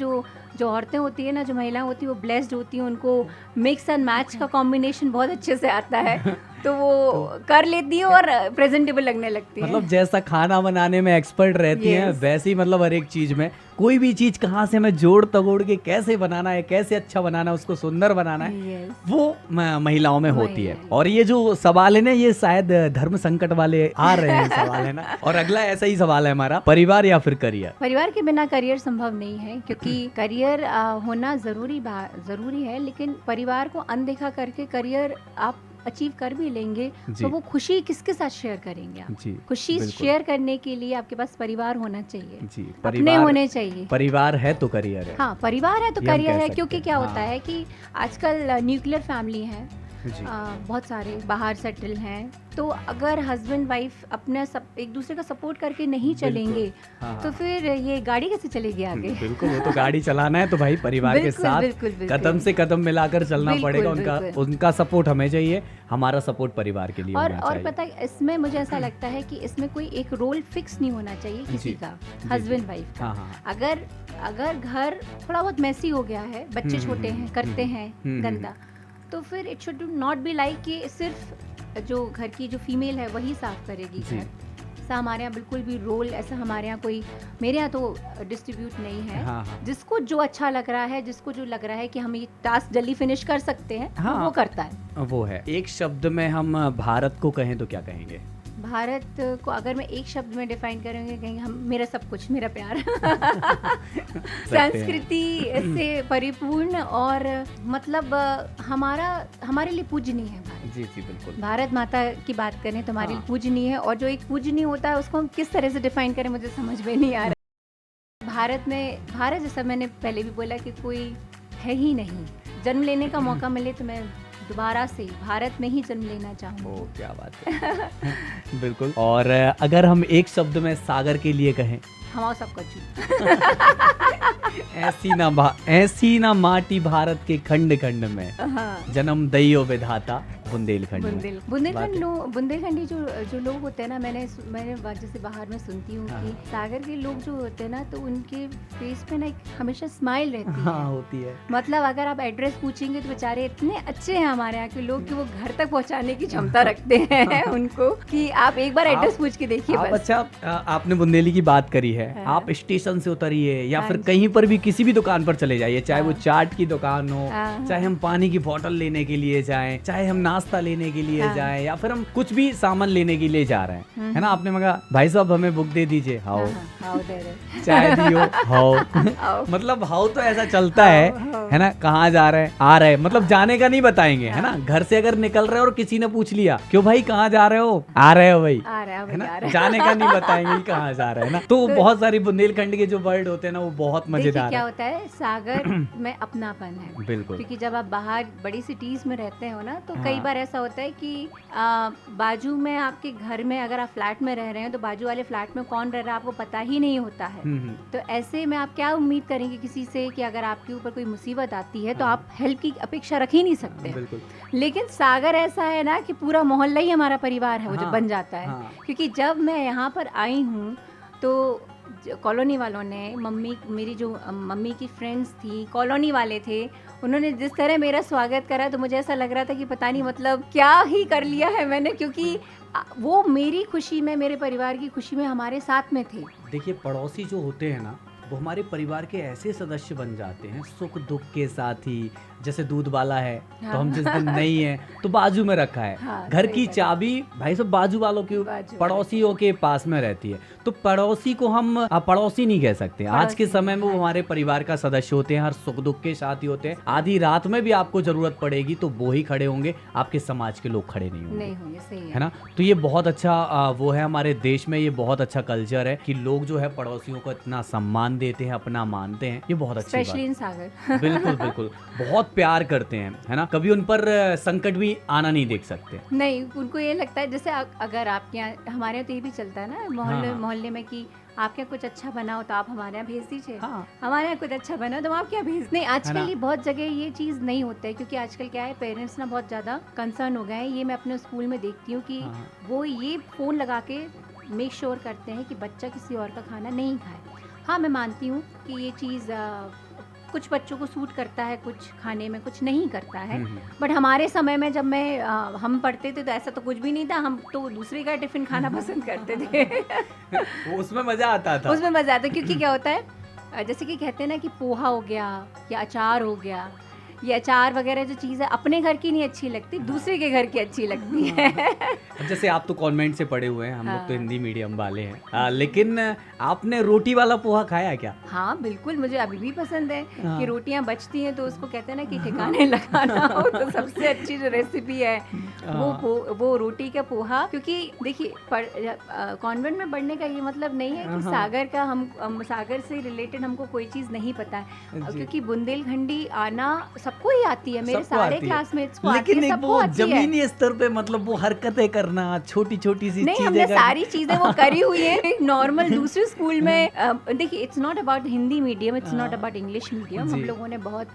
जो औरतें होती है ना, जो महिलाएं होती है, वो ब्लेस्ड होती हैं, उनको मिक्स एंड मैच का कॉम्बिनेशन बहुत अच्छे से आता है, तो वो कर लेती है और प्रेजेंटेबल लगने लगती है।
मतलब जैसा खाना बनाने में एक्सपर्ट रहती हैं, वैसे ही मतलब हर एक चीज में, कोई भी चीज कहाँ से हमें जोड़ तगोड़ के कैसे बनाना है, कैसे अच्छा बनाना है, उसको सुंदर बनाना है, वो महिलाओं में होती है। और ये जो सवाल है ना, ये शायद धर्म संकट वाले आ रहे हैं सवाल है ना। और अगला ऐसा ही सवाल है हमारा, परिवार या फिर करियर?
परिवार के बिना करियर संभव नहीं है, क्योंकि करियर होना जरूरी है, लेकिन परिवार को अनदेखा करके करियर आप अचीव कर भी लेंगे तो वो खुशी किसके साथ शेयर करेंगे आप? खुशी शेयर करने के लिए आपके पास परिवार होना चाहिए जी, अपने होने चाहिए।
परिवार है तो करियर है।
हाँ, परिवार है तो करियर है, क्योंकि क्या होता है कि आजकल न्यूक्लियर फैमिली है, बहुत सारे बाहर सेटल हैं, तो अगर हस्बैंड वाइफ अपने एक दूसरे का सपोर्ट करके नहीं चलेंगे तो फिर ये गाड़ी कैसे चलेगी आगे? बिल्कुल,
वो तो गाड़ी चलाना है तो भाई परिवार के साथ कदम से कदम मिलाकर चलना पड़ेगा। उनका सपोर्ट हमें चाहिए, हमारा सपोर्ट परिवार के लिए होना चाहिए।
और पता है, इसमें मुझे ऐसा लगता है कि इसमें कोई एक रोल फिक्स नहीं होना चाहिए किसी का, हस्बैंड वाइफ का। अगर घर थोड़ा बहुत मैसी हो गया है, बच्चे छोटे हैं, करते हैं गंदा, तो फिर it should not be like कि सिर्फ जो घर की जो फीमेल है वही साफ करेगी घर। ऐसा हमारे यहाँ बिल्कुल भी रोल ऐसा हमारे यहाँ कोई, मेरे यहाँ तो डिस्ट्रीब्यूट नहीं है।
हाँ, हाँ।
जिसको जो अच्छा लग रहा है, जिसको जो लग रहा है कि हम ये टास्क जल्दी फिनिश कर सकते हैं,
हाँ,
वो करता है।
वो है। एक शब्द में हम भारत को कहें तो क्या कहेंगे?
भारत को अगर मैं एक शब्द में डिफाइन करेंगे, कहेंगे हम मेरा सब कुछ, मेरा प्यार। संस्कृति से परिपूर्ण और मतलब हमारे लिए पूजनीय है भारत।
जी जी बिल्कुल।
भारत माता की बात करें तो हमारे लिए
हाँ।
पूजनीय है, और जो एक पूजनीय होता है उसको हम किस तरह से डिफाइन करें मुझे समझ में नहीं आ रहा। भारत जैसा मैंने पहले भी बोला कि कोई है ही नहीं। जन्म लेने का मौका मिले तो मैं दोबारा से भारत में ही जन्म लेना चाहूँगी।
ओह क्या बात है। बिल्कुल। और अगर हम एक शब्द में सागर के लिए कहें?
हमारा सब कुछ।
ऐसी ना माटी भारत के खंड खंड में,
हाँ।
जन्म दइयो विधाता बुंदेलखंड में।
बुंदेलखंडी जो लोग होते हैं ना, मैंने जैसे बाहर में सुनती हूँ कि सागर के लोग जो होते हैं ना, तो उनके फेस पे ना एक हमेशा स्माइल रहती है।
हाँ होती है।
मतलब अगर आप एड्रेस पूछेंगे तो बेचारे इतने अच्छे हैं हमारे यहाँ के लोग कि वो घर तक पहुँचाने की क्षमता रखते हैं उनको, कि आप एक बार एड्रेस पूछ के देखिए बस।
अच्छा, आपने बुंदेली की बात करी है।
हाँ।
आप स्टेशन से उतरिए या फिर कहीं पर भी किसी भी दुकान पर चले जाइए, चाहे वो चाट की दुकान हो, चाहे हम पानी की बोतल लेने के लिए जाएं, चाहे हम नाश्ता लेने के लिए जाएं, या फिर हम कुछ भी सामान लेने के लिए जा रहे हैं, है ना, आपने मगा भाई साहब हमें बुक दे दीजिए, हाओ चाय दियो, हाओ। मतलब हाओ तो ऐसा चलता है ना। कहाँ जा रहे हैं, आ रहे हैं, मतलब जाने का नहीं बताएंगे, है ना। घर से अगर निकल रहे हो और किसी ने पूछ लिया क्यों भाई कहाँ जा रहे हो, आ रहे हो भाई, है ना, जाने का नहीं बताएंगे कहाँ जा रहे हैं ना। तो बहुत सारी बुंदेलखंड के जो वर्ड होते हैं ना, वो बहुत मजेदार।
क्या होता है सागर में अपनापन है,
बिल्कुल।
क्योंकि जब आप बाहर बड़ी सिटीज में रहते हो ना, तो कई बार ऐसा होता है कि बाजू में आपके घर में अगर आप फ्लैट में रह रहे हैं तो बाजू वाले फ्लैट में कौन रह रहा है आपको पता ही नहीं होता है। तो ऐसे में आप क्या उम्मीद करेंगे किसी से कि अगर आपके ऊपर कोई मुसीबत आती है तो आप हेल्प की अपेक्षा रख ही नहीं सकते।
बिल्कुल।
लेकिन सागर ऐसा है ना कि पूरा मोहल्ला ही हमारा परिवार है, वो जो बन जाता है। क्योंकि जब मैं यहाँ पर आई हूँ तो कॉलोनी वालों ने, मेरी जो मम्मी की फ्रेंड्स थी, कॉलोनी वाले थे, उन्होंने जिस तरह मेरा स्वागत करा तो मुझे ऐसा लग रहा था कि पता नहीं मतलब क्या ही कर लिया है मैंने, क्योंकि वो मेरी खुशी में, मेरे परिवार की खुशी में हमारे साथ में थे।
देखिए, पड़ोसी जो होते हैं ना, वो हमारे परिवार के ऐसे सदस्य बन जाते हैं, सुख दुख के साथी। जैसे दूध वाला है तो हम जिस दिन नहीं है तो बाजू में रखा है, घर की चाबी भाई सब बाजू वालों के, पड़ोसियों के पास में रहती है। तो पड़ोसी को हम पड़ोसी नहीं कह सकते। आज के समय में वो हमारे परिवार का सदस्य होते हैं, हर सुख दुख के साथी होते हैं। आधी रात में भी आपको जरूरत पड़ेगी तो वो ही खड़े होंगे, आपके समाज के लोग खड़े नहीं होंगे,
सही
है ना। तो ये बहुत अच्छा वो है हमारे देश में, ये बहुत अच्छा कल्चर है कि लोग जो है पड़ोसियों को इतना सम्मान देते हैं, अपना मानते हैं। ये बहुत अच्छी बात है।
सागर
बिल्कुल बिल्कुल, बहुत प्यार करते हैं, है ना। कभी उन पर संकट भी आना नहीं देख सकते।
नहीं, उनको ये लगता है जैसे अगर आपके यहाँ, हमारे यहाँ तो ये भी चलता है ना मोहल्ले में कि आपके यहाँ कुछ अच्छा बना हो तो आप हमारे यहाँ भेज दीजिए। हमारे यहाँ कुछ अच्छा बना हो तो आप क्या भेज। नहीं, आजकल ये बहुत जगह ये चीज़ नहीं होता है, क्योंकि आजकल क्या है, पेरेंट्स ना बहुत ज़्यादा कंसर्न हो गए हैं। ये मैं अपने स्कूल में देखती हूँ कि वो ये फ़ोन लगा के मेक श्योर करते हैं कि बच्चा किसी और का खाना नहीं खाए। हाँ, मैं मानती हूँ कि ये चीज़ कुछ बच्चों को सूट करता है, कुछ खाने में कुछ नहीं करता है। बट हमारे समय में जब हम पढ़ते थे तो ऐसा तो कुछ भी नहीं था, हम तो दूसरे का टिफिन खाना पसंद करते थे।
उसमें मजा आता था।
उसमें मजा आता, क्योंकि क्या होता है, जैसे कि कहते हैं ना कि पोहा हो गया या अचार हो गया, ये अचार वगैरह जो चीज़ है अपने घर की नहीं अच्छी लगती, दूसरे के घर की अच्छी लगती है।
जैसे आप तो कॉन्वेंट से पढ़े हुए हैं, हम लोग तो हिंदी मीडियम वाले हैं, लेकिन आपने रोटी वाला पोहा खाया क्या?
हाँ बिल्कुल, मुझे अभी भी पसंद है कि रोटियां बचती हैं तो उसको कहते हैं ना कि ठिकाने लगाना हो तो सबसे अच्छी जो रेसिपी है वो रोटी का पोहा। क्योंकि देखिए, कॉन्वेंट में पढ़ने का ये मतलब नहीं है कि सागर का हम सागर से रिलेटेड हमको कोई चीज़ नहीं पता है, क्योंकि बुंदेलखंडी आना सबको ही आती है, मेरे सारे क्लासमेट्स को आती है,
लेकिन वो जमीनी स्तर पे मतलब वो हरकतें करना, छोटी छोटी सी
नहीं, हमने सारी चीजें वो करी हुई है। नॉर्मल दूसरे स्कूल में देखिए, it's not about Hindi medium, it's not about English medium. हम लोगों ने बहुत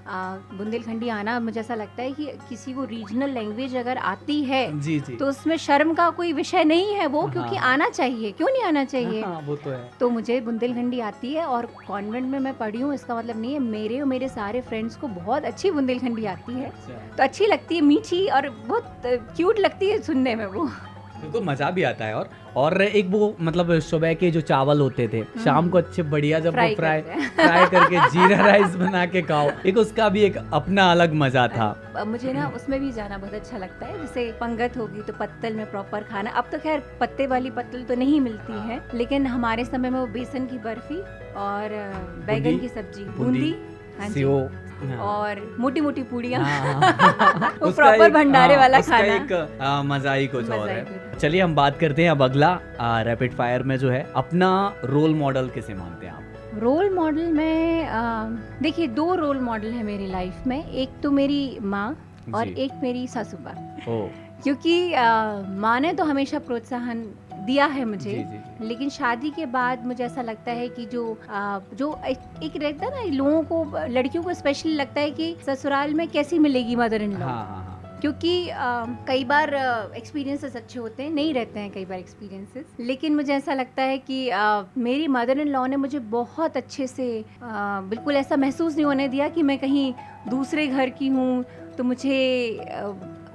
बुंदेलखंडी आना, मुझे ऐसा लगता है कि किसी को रीजनल लैंग्वेज अगर आती है तो उसमें शर्म का कोई विषय नहीं है वो, क्योंकि आना चाहिए, क्यों नहीं आना चाहिए।
वो तो है।
तो मुझे बुंदेलखंडी आती है और कॉन्वेंट में मैं पढ़ी हूँ, इसका मतलब नहीं है मेरे और मेरे सारे फ्रेंड्स को बहुत अच्छी बुंदेलखंडी आती है। तो अच्छी लगती है, मीठी और बहुत क्यूट लगती है सुनने में वो।
बिल्कुल मजा भी आता है। और एक वो मतलब सुबह के जो चावल होते थे शाम को अच्छे बढ़िया जब वो फ्राई करके जीरा राइस बना के खाओ, एक उसका भी एक अपना अलग मजा था।
मुझे ना उसमें भी जाना बहुत अच्छा लगता है, जैसे पंगत होगी तो पत्तल में प्रॉपर खाना। अब तो खैर पत्ते वाली पत्तल तो नहीं मिलती है, लेकिन हमारे समय में वो बेसन की बर्फी और बैगन की सब्जी, बूंदी, और मोटी मोटी पूड़ियाँ, वो प्रॉपर भंडारे वाला खाना,
एक मजा ही कुछ और है। चलिए हम बात करते हैं अब अगला रैपिड फायर में जो है, अपना रोल मॉडल किसे मानते हैं आप?
रोल मॉडल में देखिए 2 रोल मॉडल है मेरी लाइफ में, एक तो मेरी माँ और एक मेरी सासू माँ। क्योंकि माँ ने तो हमेशा प्रोत्साहन दिया है मुझे, लेकिन शादी के बाद मुझे ऐसा लगता है कि जो एक रहता है ना, लोगों को, लड़कियों को स्पेशली लगता है कि ससुराल में कैसी मिलेगी मदर इन लॉ, क्योंकि कई बार एक्सपीरियंसेस अच्छे होते हैं, नहीं रहते हैं कई बार एक्सपीरियंसेस, लेकिन मुझे ऐसा लगता है कि मेरी मदर इन लॉ ने मुझे बहुत अच्छे से बिल्कुल ऐसा महसूस नहीं होने दिया कि मैं कहीं दूसरे घर की हूँ, तो मुझे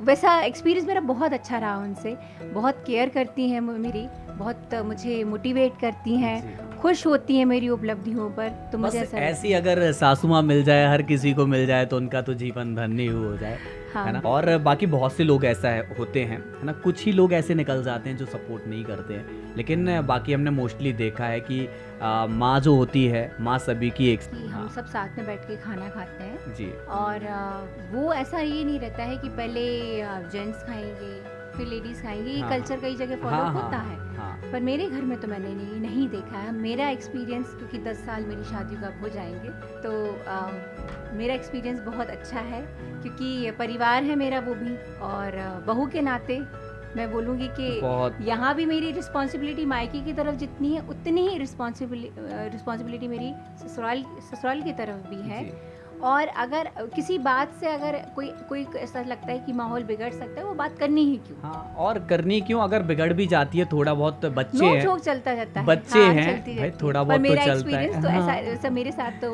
वैसा एक्सपीरियंस मेरा बहुत अच्छा रहा उनसे। बहुत केयर करती हैं मेरी, बहुत मुझे मोटिवेट करती हैं, खुश होती हैं मेरी उपलब्धियों पर। तो मुझे
ऐसी अगर सासू माँ मिल जाए, हर किसी को मिल जाए, तो उनका तो जीवन धन्य हो जाए, है ना। और बाकी बहुत से लोग ऐसा होते हैं, है ना, कुछ ही लोग ऐसे निकल जाते हैं जो सपोर्ट नहीं करते हैं, लेकिन बाकी हमने मोस्टली देखा है कि माँ जो होती है, माँ सभी की एक,
हम सब साथ में बैठ के खाना खाते हैं
जी,
और वो ऐसा ये नहीं रहता है कि पहले जेंट्स खाएंगे फिर लेडीज खाएंगे, ये कल्चर कई जगह फॉलो होता है, पर मेरे घर में तो मैंने नहीं देखा है। मेरा एक्सपीरियंस, क्योंकि 10 साल मेरी शादी को अब हो जाएंगे, तो मेरा एक्सपीरियंस बहुत अच्छा है, क्योंकि परिवार है मेरा वो भी, और बहू के नाते मैं बोलूँगी कि यहाँ भी मेरी रिस्पॉन्सिबिलिटी मायके की तरफ जितनी है, उतनी ही रिस्पॉन्सिबिलिटी मेरी ससुराल की तरफ भी है। और अगर किसी बात से अगर कोई ऐसा लगता है कि माहौल बिगड़ सकता है, वो बात करनी ही क्यों,
और करनी क्यों, अगर बिगड़ भी जाती है थोड़ा बहुत, बच्चे हैं,
नोक चलता रहता है,
बच्चे हैं भाई, थोड़ा बहुत तो चलता है।
तो ऐसा मेरे साथ तो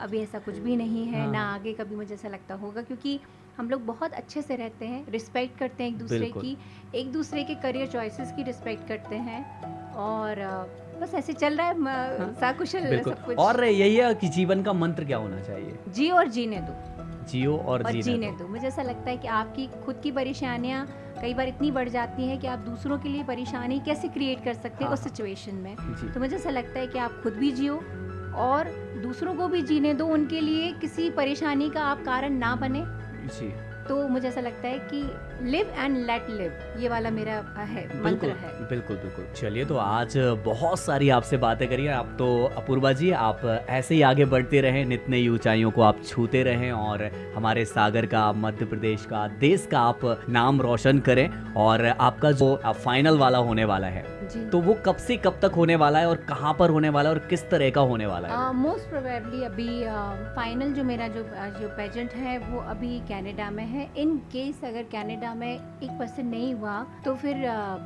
अभी ऐसा कुछ भी नहीं है, ना आगे कभी मुझे ऐसा लगता होगा, क्योंकि हम लोग बहुत अच्छे से रहते हैं, रिस्पेक्ट करते हैं एक दूसरे के करियर चॉइसेस की रिस्पेक्ट करते हैं, और बस ऐसे चल रहा है साकुशल सब कुछ।
और यही है कि जीवन का मंत्र क्या होना चाहिए?
जियो और जीने दो,
जियो और जीने दो।
मुझे ऐसा लगता है कि आपकी खुद की परेशानियां कई बार इतनी बढ़ जाती हैं कि आप दूसरों के लिए परेशानी कैसे क्रिएट कर सकते हैं उस सिचुएशन में। तो मुझे ऐसा लगता है कि आप खुद भी जियो और दूसरों को भी जीने दो, उनके लिए किसी परेशानी का आप कारण ना बने जी। तो मुझे ऐसा लगता है कि लिव एंड लेट लिव, ये वाला मेरा है मंत्र है।
बिल्कुल बिल्कुल। चलिए, तो आज बहुत सारी आपसे बातें करिए। आप तो अपूर्वा जी, आप ऐसे ही आगे बढ़ते रहें, नित नई ऊंचाइयों को आप छूते रहें, और हमारे सागर का, मध्य प्रदेश का, देश का आप नाम रोशन करें। और आपका जो फाइनल वाला होने वाला है, तो वो कब से कब तक होने वाला है, और कहाँ पर होने वाला है, और किस तरह का होने वाला है?
मोस्ट प्रोबेबली अभी फाइनल जो मेरा जो पेजेंट है वो अभी कनाडा में है। इन केस अगर कनाडा में 1% नहीं हुआ तो फिर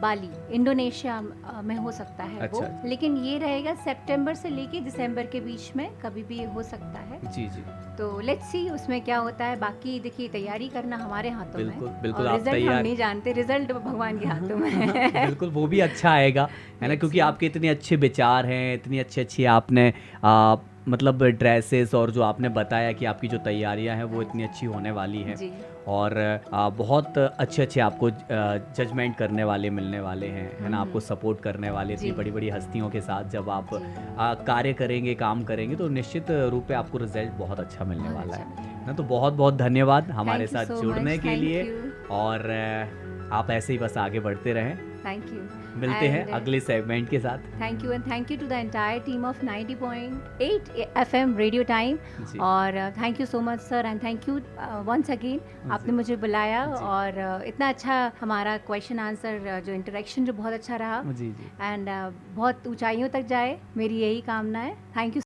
बाली, इंडोनेशिया में हो सकता है। अच्छा। वो लेकिन ये रहेगा सितंबर से लेके दिसंबर के बीच में, कभी भी हो सकता है।
जी जी।
तो लेट्स सी उसमें क्या होता है। बाकी देखिए, तैयारी करना हमारे हाथों में,
बिल्कुल
और रिजल्ट हम नहीं जानते, रिजल्ट भगवान के हाथों में है।
बिल्कुल, वो भी अच्छा आएगा, है ना, क्योंकि आपके इतने अच्छे विचार हैं, इतनी अच्छी आपने मतलब ड्रेसेस, और जो आपने बताया कि आपकी जो तैयारियां हैं वो इतनी अच्छी होने वाली है, और बहुत अच्छे आपको जजमेंट करने वाले मिलने वाले हैं, है ना, आपको सपोर्ट करने वाले इतनी बड़ी बड़ी हस्तियों के साथ जब आप कार्य करेंगे, काम करेंगे, तो निश्चित रूप से आपको रिजल्ट बहुत अच्छा मिलने वाला है ना। तो बहुत बहुत धन्यवाद हमारे साथ जुड़ने के लिए, और आप ऐसे ही बस आगे बढ़ते रहें।
Thank you.
मिलते हैं अगले सेगमेंट के साथ।
Thank you, and thank you to the entire team of 90.8 FM radio time, और thank you so much sir, and thank you once again, आपने मुझे बुलाया, और इतना अच्छा हमारा क्वेश्चन आंसर जो इंटरेक्शन जो बहुत अच्छा रहा, एंड बहुत ऊंचाइयों तक जाए, मेरी यही कामना है। Thank you.